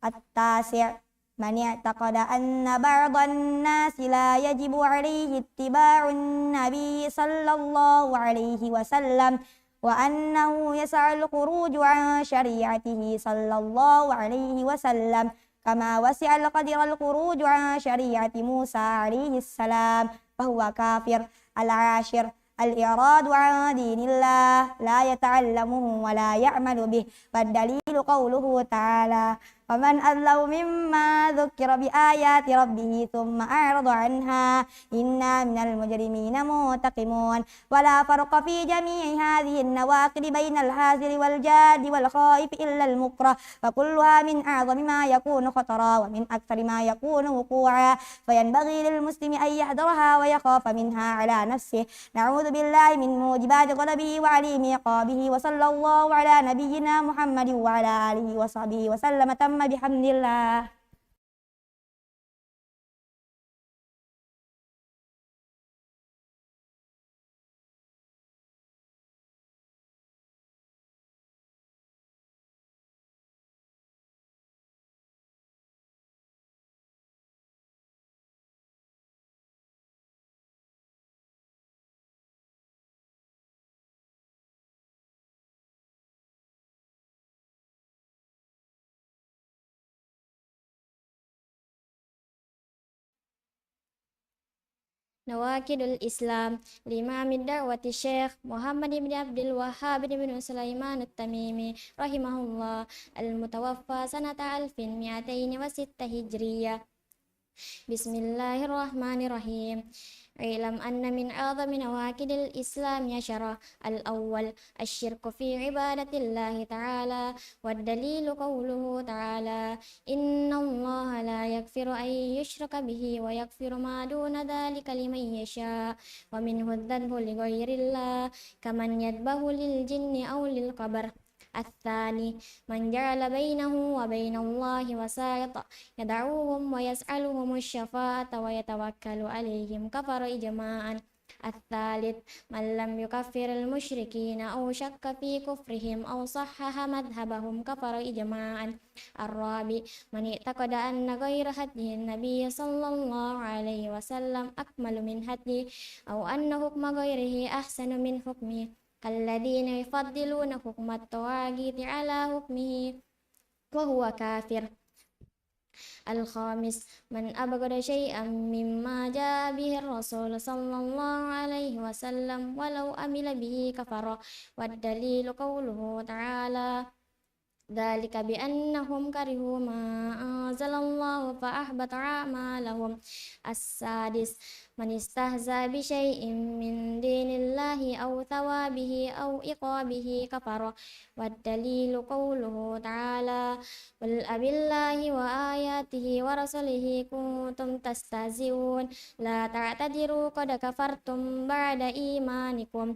التاسع من اعتقد أن بعض الناس لا يجب عليه اتباع النبي صلى الله عليه وسلم، وأنه يسعى الخروج عن شريعته صلى الله عليه وسلم كما وسع القدر الخروج عن شريعة موسى عليه السلام، فهو كافر. العاشر الإعراض عن دين الله لا يتعلمه ولا يعمل به. والدليل قوله تعالى: ومن أظلم مما ذكر بآيات ربه ثم أعرض عنها إنا من المجرمين منتقمون. ولا فرق في جميع هذه النواقض بين الهازل والجاد والخائف إلا المكره، فكلها من أعظم ما يكون خطرا ومن أكثر ما يكون وقوعا، فينبغي للمسلم أن يحذرها ويخاف منها على نفسه. نعوذ بالله من موجبات غضبه وعليم عقابه. وصلى الله على نبينا محمد وعلى آله وصحبه وسلم. تم بحمد الله. نواقض الإسلام لإمام الدعوة الشيخ محمد بن عبد الوهاب بن سليمان التميمي رحمه الله المتوفى سنة 1206 هجرية. بسم الله الرحمن الرحيم. اعلم أن من أعظم نواقض الإسلام 10. الأول الشرك في عبادة الله تعالى. والدليل قوله تعالى: إن الله لا يغفر أن يشرك به ويغفر ما دون ذلك لمن يشاء. ومنه الذبح لغير الله كمن يذبح للجن أو للقبر. الثاني من جعل بينه وبين الله وسائط يدعوهم ويسألهم الشفاعة ويتوكل عليهم كفر إجماعا. الثالث من لم يكفر المشركين أو شك في كفرهم أو صحح مذهبهم كفر إجماعا. الرابع من اعتقد أن غير هدي النبي صلى الله عليه وسلم أكمل من هديه أو أن حكم غيره أحسن من حكمه كالذين يفضلون حكم الطواغيت على حكمه وهو كافر. الخامس من أبغض شيئا مما جاء به الرسول صلى الله عليه وسلم ولو أمل به كفر. والدليل قوله تعالى ذلك بأنهم كرهوا ما أنزل الله فأحبط أعمالهم. السادس من استهزأ بشيء من دين الله أو ثوابه أو عقابه كفر. والدليل قوله تعالى قل أبالله وآياته ورسله كنتم تستهزئون لا تعتذروا قد كفرتم بعد إيمانكم.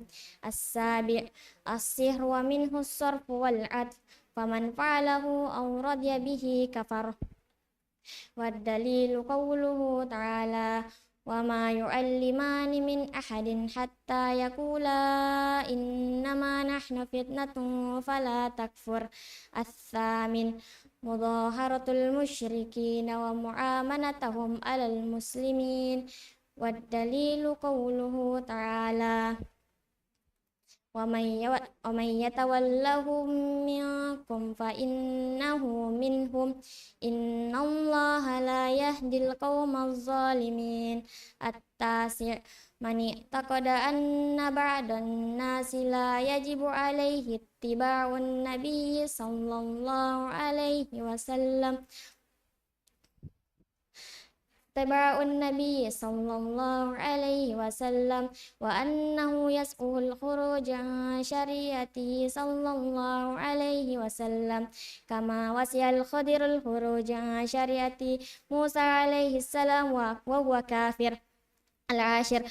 السابع السحر ومنه الصرف والعطف فمن فعله أو رضي به كفر. والدليل قوله تعالى وما يعلمان من أحد حتى يقولا إنما نحن فتنة فلا تكفر. الثامن مظاهرة المشركين ومعاملتهم على المسلمين. والدليل قوله تعالى ومن يتولهم منكم فإنه منهم إن الله لا يهدي القوم الظالمين. التاسع من اعتقد أن بعض الناس لا يجب عليه اتباع النبي صلى الله عليه وسلم اتباع النبي صلى الله عليه وسلم وأنه يسقه الخروج عن شريعته صلى الله عليه وسلم كما وسع الخضر الخروج عن شريعة موسى عليه السلام وهو كافر. العاشر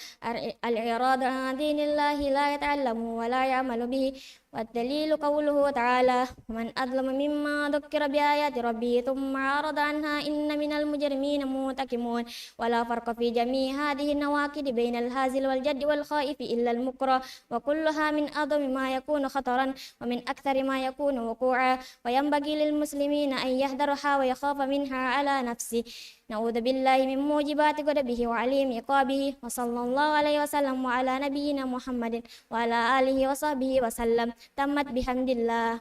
الإعراض عن دين الله لا يتعلم ولا يعمل به. والدليل قوله تعالى ومن أظلم مما ذكر بآيات ربه ثم أعرض عنها إن من المجرمين منتقمون. ولا فرق في جميع هذه النواقض بين الهازل والجد والخائف إلا المكره وكلها من أعظم ما يكون خطرا ومن أكثر ما يكون وقوعا وينبغي للمسلمين أن يحذرها ويخاف منها على نفسه. نعوذ بالله من موجبات غضبه وعليم عقابه. وصلى الله عليه وسلم وعلى نبينا محمد وعلى آله وصحبه وسلم. تمت بحمد الله.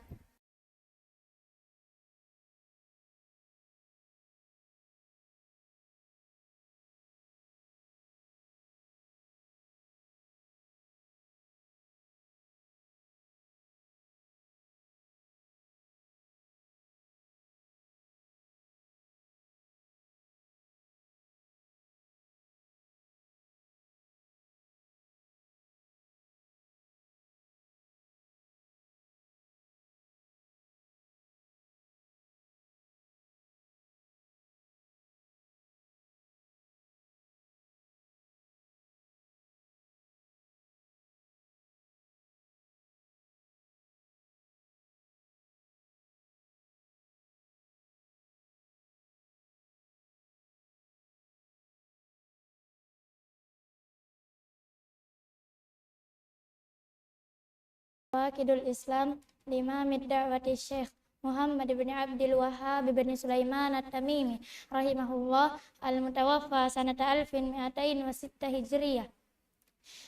نواقض الإسلام لإمام الدعوة الشيخ محمد بن عبد الوهاب بن سليمان التميمي رحمه الله المتوفى سنة 1206 هجرية.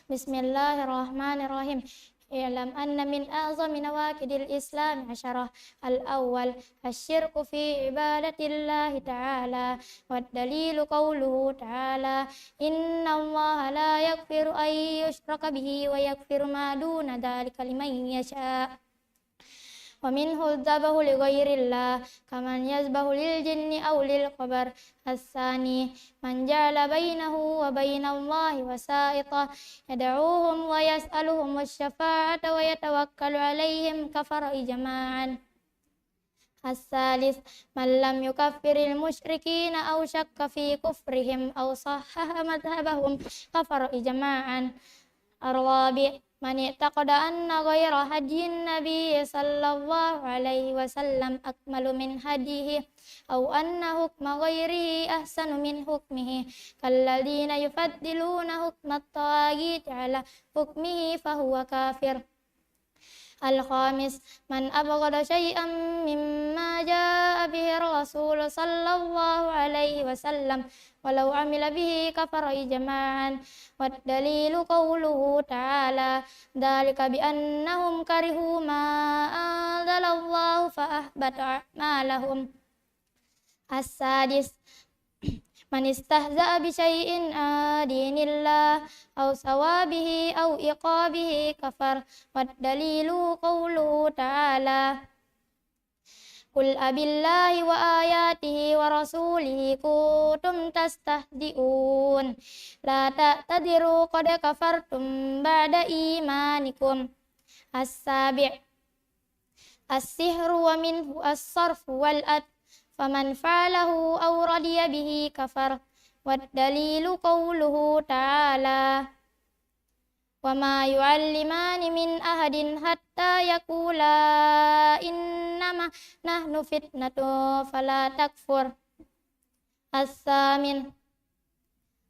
بسم الله الرحمن الرحيم. اعلم أن من أعظم نواقض الإسلام 10. الأول الشرك في عبادة الله تعالى. والدليل قوله تعالى إن الله لا يغفر أن يشرك به ويغفر ما دون ذلك لمن يشاء. ومنه الذبح لغير الله كمن يذبح للجن أو للقبر. الثاني من جعل بينه وبين الله وسائطا يدعوهم ويسألهم الشفاعة ويتوكل عليهم كفر إجماعا. الثالث من لم يكفر المشركين أو شك في كفرهم أو صحح مذهبهم كفر إجماعا. الرابع من اعتقد أن غير هدي النبي صلى الله عليه وسلم أكمل من هديه أو أن حكم غيره أحسن من حكمه كالذين يفضلون حكم الطاغيت على حكمه فهو كافر. الخامس من أبغض شيئا مما جاء به الرسول صلى الله عليه وسلم ولو عمل به كفر إجماعا. والدليل قوله تعالى ذلك بأنهم كرهوا ما أنزل الله فأحبط أعمالهم. السادس من استهزأ بشيء دين الله أو ثوابه أو عقابه كفر. والدليل قوله تعالى قل أبالله وآياته ورسوله كنتم تستهزئون لا تعتذروا قد كفرتم بعد إيمانكم. السابع السحر ومنه الصرف والأدب فمن فعله أو رضي به كفر. والدليل قوله تعالى وما يعلمان من أحد حتى يقولا إنما نحن فتنة فلا تكفر. الثامن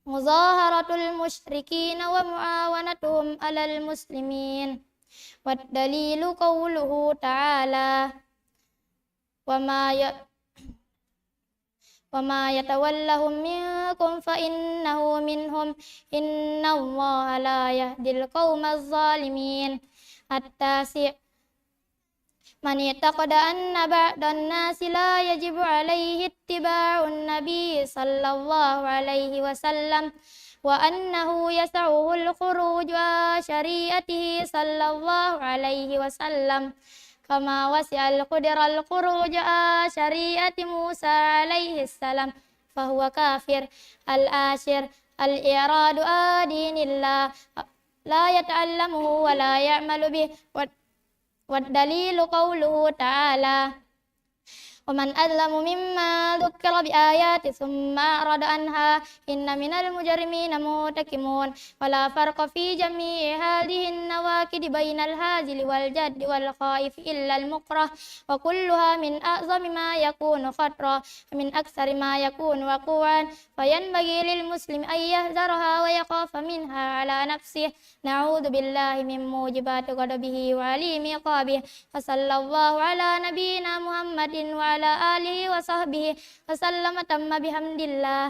مظاهرة المشركين ومعاونتهم على المسلمين. والدليل قوله تعالى وما يتولهم منكم فإنه منهم إن الله لا يهدي القوم الظالمين. التاسع من اعتقد أن بعض الناس لا يجب عليه اتباع النبي صلى الله عليه وسلم وأنه يسعه الخروج عن شريعته صلى الله عليه وسلم كما وسع القدر الخروج عن شريعة موسى عليه السلام فهو كافر. العاشر الإعراض عن دين الله لا يتعلمه ولا يعمل به. والدليل قوله تعالى ومن أظلم مما ذكر بآيات ثم أعرض عنها إن من المجرمين مرتكبون. ولا فرق في جميع هذه النواكد بين الهازل والجد والخائف إلا المكره وكلها من أعظم ما يكون خطرا ومن أكثر ما يكون وقوعا فينبغي للمسلم أن يحذرها ويخاف منها على نفسه. نعوذ بالله من موجبات غضبه وعليم عقابه. وصلى الله على نبينا محمد وعلى آله وصحبه وسلم تم بحمد الله.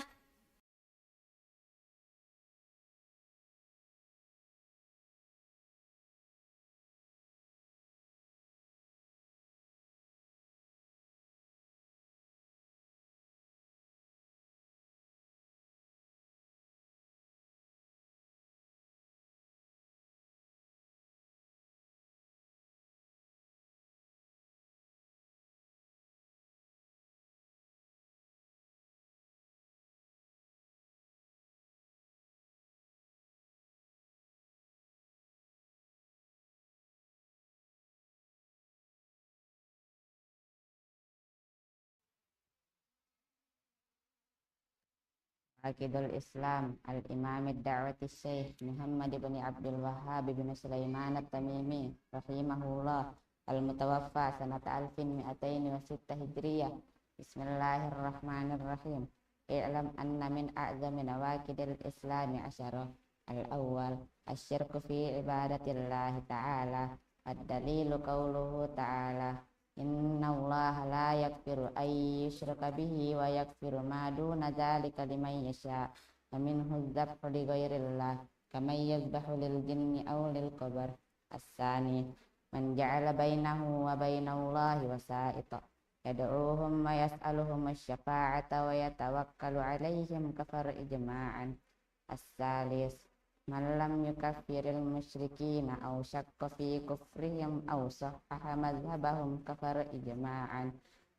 Aqidul Islam Al-Imam Ad-Da'wati Syekh Muhammad bin Abdul Wahhab bin Sulaiman At-Tamimi rahimahullah al-mutawaffa sanata 1206 Hijriyah. Bismillahirrahmanirrahim. I'lam anna min a'zami nawaqidil Islami asyara. Al-awwal asyirku fi ibadatillahi ta'ala. Ad-dalilu qawluhu ta'ala Inna Allah la yakfiru ay yushraka bihi wa yakfiru ma duna dzalika liman yasha wa minhu dzabhu li ghairillah kama yadhbahu lil jinni aw lil qabar. As-sani man ja'ala bainahu wa bainallahi wasa'ita yad'uuhum wa yas'aluhum asy-syafa'ata wa yatawakkalu 'alaihim kafar ijma'an. As-salis man lam yukaffiril musyrikina aw syakka fi kufrihim aw sahhaha madhhabahum kafara ijma'an.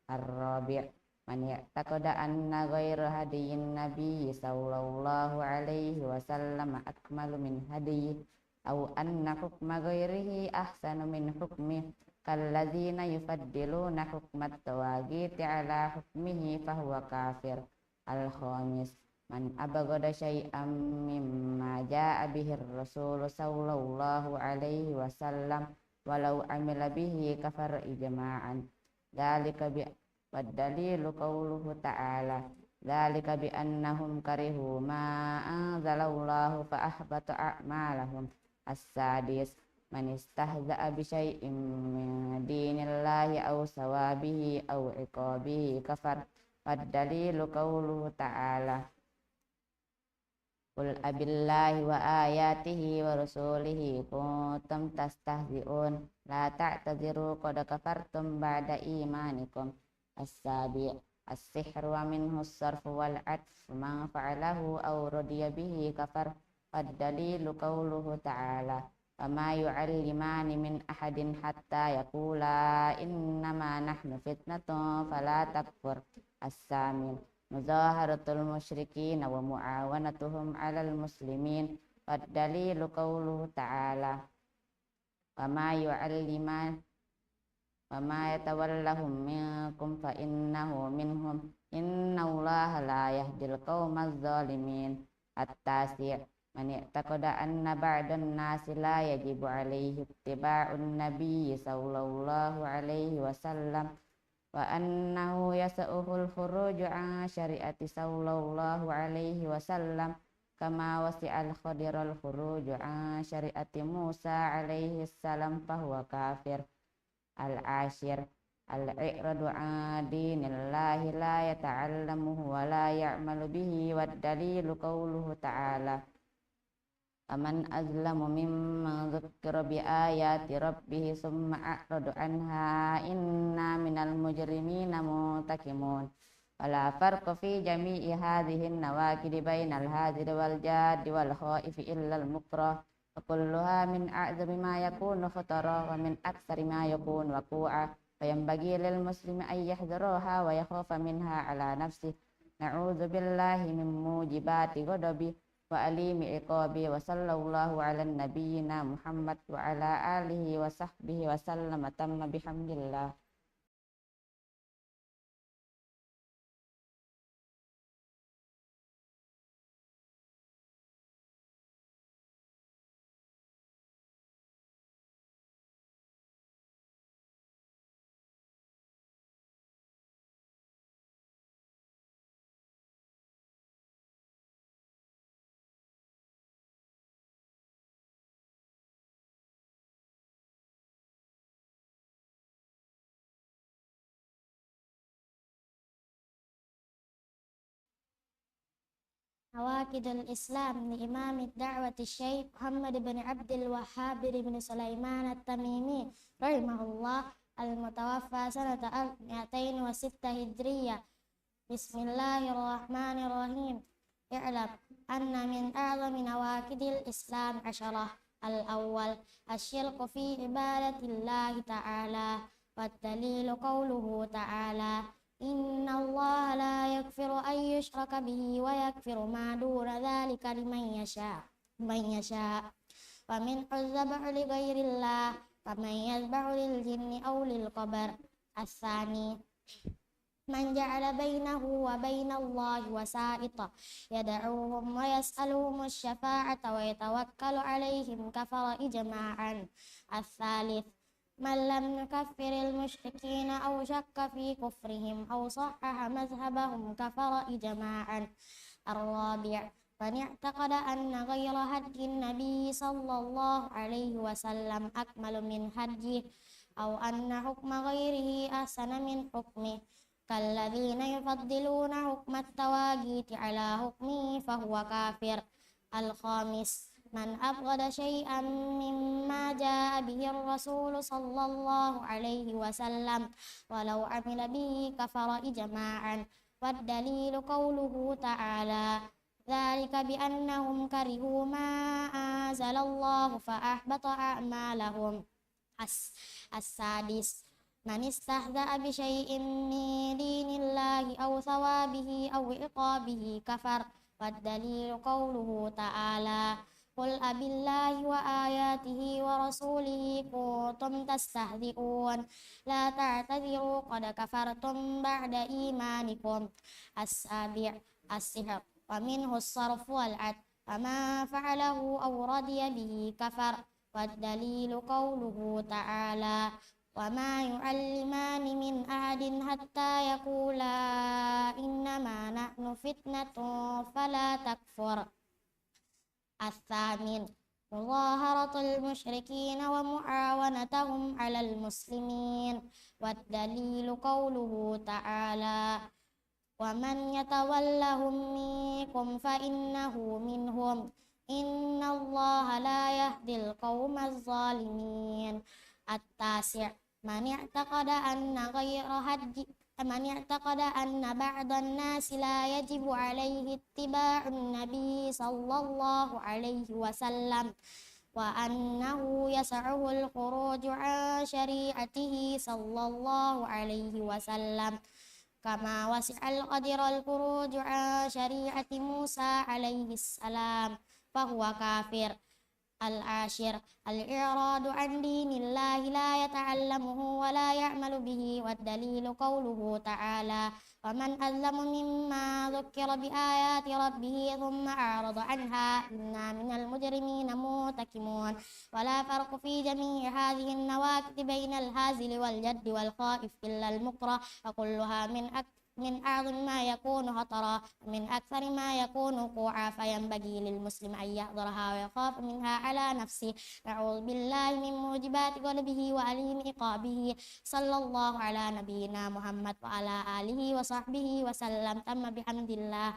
Ar-rabi' man ya'taqada anna ghayra hadiyyin nabiy sallallahu alaihi wasallam akmalu min hadiyyi aw anna hukma ghayrihi ahsanu min hukmihi kalladzina yufaddiluna hukmat tawaghiti ala hukmihi fahuwa kafir. Al-khamis Man abghada syai'an mimma jaa'a bihi ar-rasul sallallahu alaihi wasallam walau amila bihi kafar ijma'an. Dzalika bi waddalilu qauluhu ta'ala. Dzalika bi annahum karihu ma anzalallahu fa ahbata a'malahum. As-sadis man istahza'a bi syai'in min dinillahi aw sawabihi aw iqabihi kafar. Waddalilu qauluhu ta'ala. Qul abillahi wa ayatihi wa rasulihi kuntum tastahzi'un la ta'tadziru qad kafartum ba'da imanikum. As-sabi' as-sihru wa minhu as-sarfu wal 'atfu man fa'alahu aw radiya bihi kafar. Ad-dalilu qawluhu ta'ala wa ma yu'allimani min ahadin hatta yaqula innama nahnu fitnatun fala takfur. As-samin muzaharatul musyrikin wa mu'awanatuhum 'alal muslimin. Wad dalilu qauluhu ta'ala wa ma yu'alliman wa ma yatawallahum minkum fa innahu minhum innallaha la yahdil qaumadz zalimin. At-tasi' man i'taqada anna ba'dan nasi la yajibu 'alaihi ittiba'un nabiy sallallahu alaihi wasallam wa annahu yasa'uhul khuruju an syariati sallallahu alaihi wasallam kama wasi'al khadiral khuruju an syariati Musa alaihi salam fahuwa kafir. Al-ashir al-i'radu an dinillahi la yata'allamuhu wa la ya'malu bihi. Wad dalilu qauluhu ta'ala aman azlamu mimman dzukkira bi ayati rabbih summa a'radu anha inna minal mujrimina muntakimun. Wala farqa fi jami'i hadhihi an-nawaqid bainal hadir wal jaddi wal khaifi illa al-mukrah wa kulluha min a'zami ma yakunu khatara wa min aktsari ma yakunu waqu'a wa yanbaghi lil muslimi ay yahdharuha wa yakhafa minha ala nafsihi. Na'udzu billahi min mujibati ghadabi wa alimi iqabi. Wa sallallahu ala nabiyyina Muhammad wa ala alihi wa sahbihi wa sallama tamma bihamdillah. عواقد الإسلام لإمام الدعوة الشيخ محمد بن عبد الوهاب بن سليمان التميمي رحمه الله المتوفى سنة 1206 هجرية. بسم الله الرحمن الرحيم. اعلم أن من أعظم نواقض الإسلام 10. الأول الشرك في عبادة الله تعالى. والدليل قوله تعالى إن الله لا يغفر أن يشرك به ويغفر ما دون ذلك لمن يشاء ومنه الذبح لغير الله فمن يذبح للجن أو للقبر. الثاني من جعل بينه وبين الله وسائط يدعوهم ويسألهم الشفاعة ويتوكل عليهم كفر إجماعا. الثالث من لم يكفر المشركين أو شك في كفرهم أو صحح مذهبهم كفر إجماعا. الرابع من اعتقد أن غير هدي النبي صلى الله عليه وسلم أكمل من هديه أو أن حكم غيره أحسن من حكمه كالذين يفضلون حكم التواغيت على حكمه فهو كافر. الخامس من أبغض شيئا مما جاء به الرسول صلى الله عليه وسلم ولو عمل به كفر إجماعا. والدليل قوله تعالى ذلك بأنهم كرهوا ما أنزل الله فأحبط أعمالهم. السادس من استهزأ بشيء من دين الله أو ثوابه أو عقابه كفر. والدليل قوله تعالى قل أبالله وآياته ورسوله كنتم تستهزئون لا تعتذروا قد كفرتم بعد إيمانكم. السابع السحر ومنه الصرف والعدل فمن فعله أو رضي به كفر. والدليل قوله تعالى وما يعلمان من أحد حتى يقولا إنما نحن فتنة فلا تكفر. الثامن مظاهرة المشركين ومعاونتهم على المسلمين. والدليل قوله تعالى ومن يتولهم منكم فإنه منهم إن الله لا يهدي القوم الظالمين. التاسع من اعتقد أن بعض الناس لا يجب عليه اتباع النبي صلى الله عليه وسلم وأنه يسعه الخروج عن شريعته صلى الله عليه وسلم كما وسع القدر الخروج عن شريعة موسى عليه السلام فهو كافر. العاشر الإعراض عن دين الله لا يتعلمه ولا يعمل به. والدليل قوله تعالى ومن أظلم مما ذكر بآيات ربه ثم أعرض عنها إنا من المجرمين منتقمون. ولا فرق في جميع هذه النواكب بين الهازل والجد والخائف إلا المكره وكلها من أعظم ما يكون خطرا ومن أكثر ما يكون وقوعا فينبغي للمسلم أن يحذرها ويخاف منها على نفسه. نعوذ بالله من موجبات غضبه وأليم عقابه. صلى الله على نبينا محمد وعلى آله وصحبه وسلم. تم بحمد الله.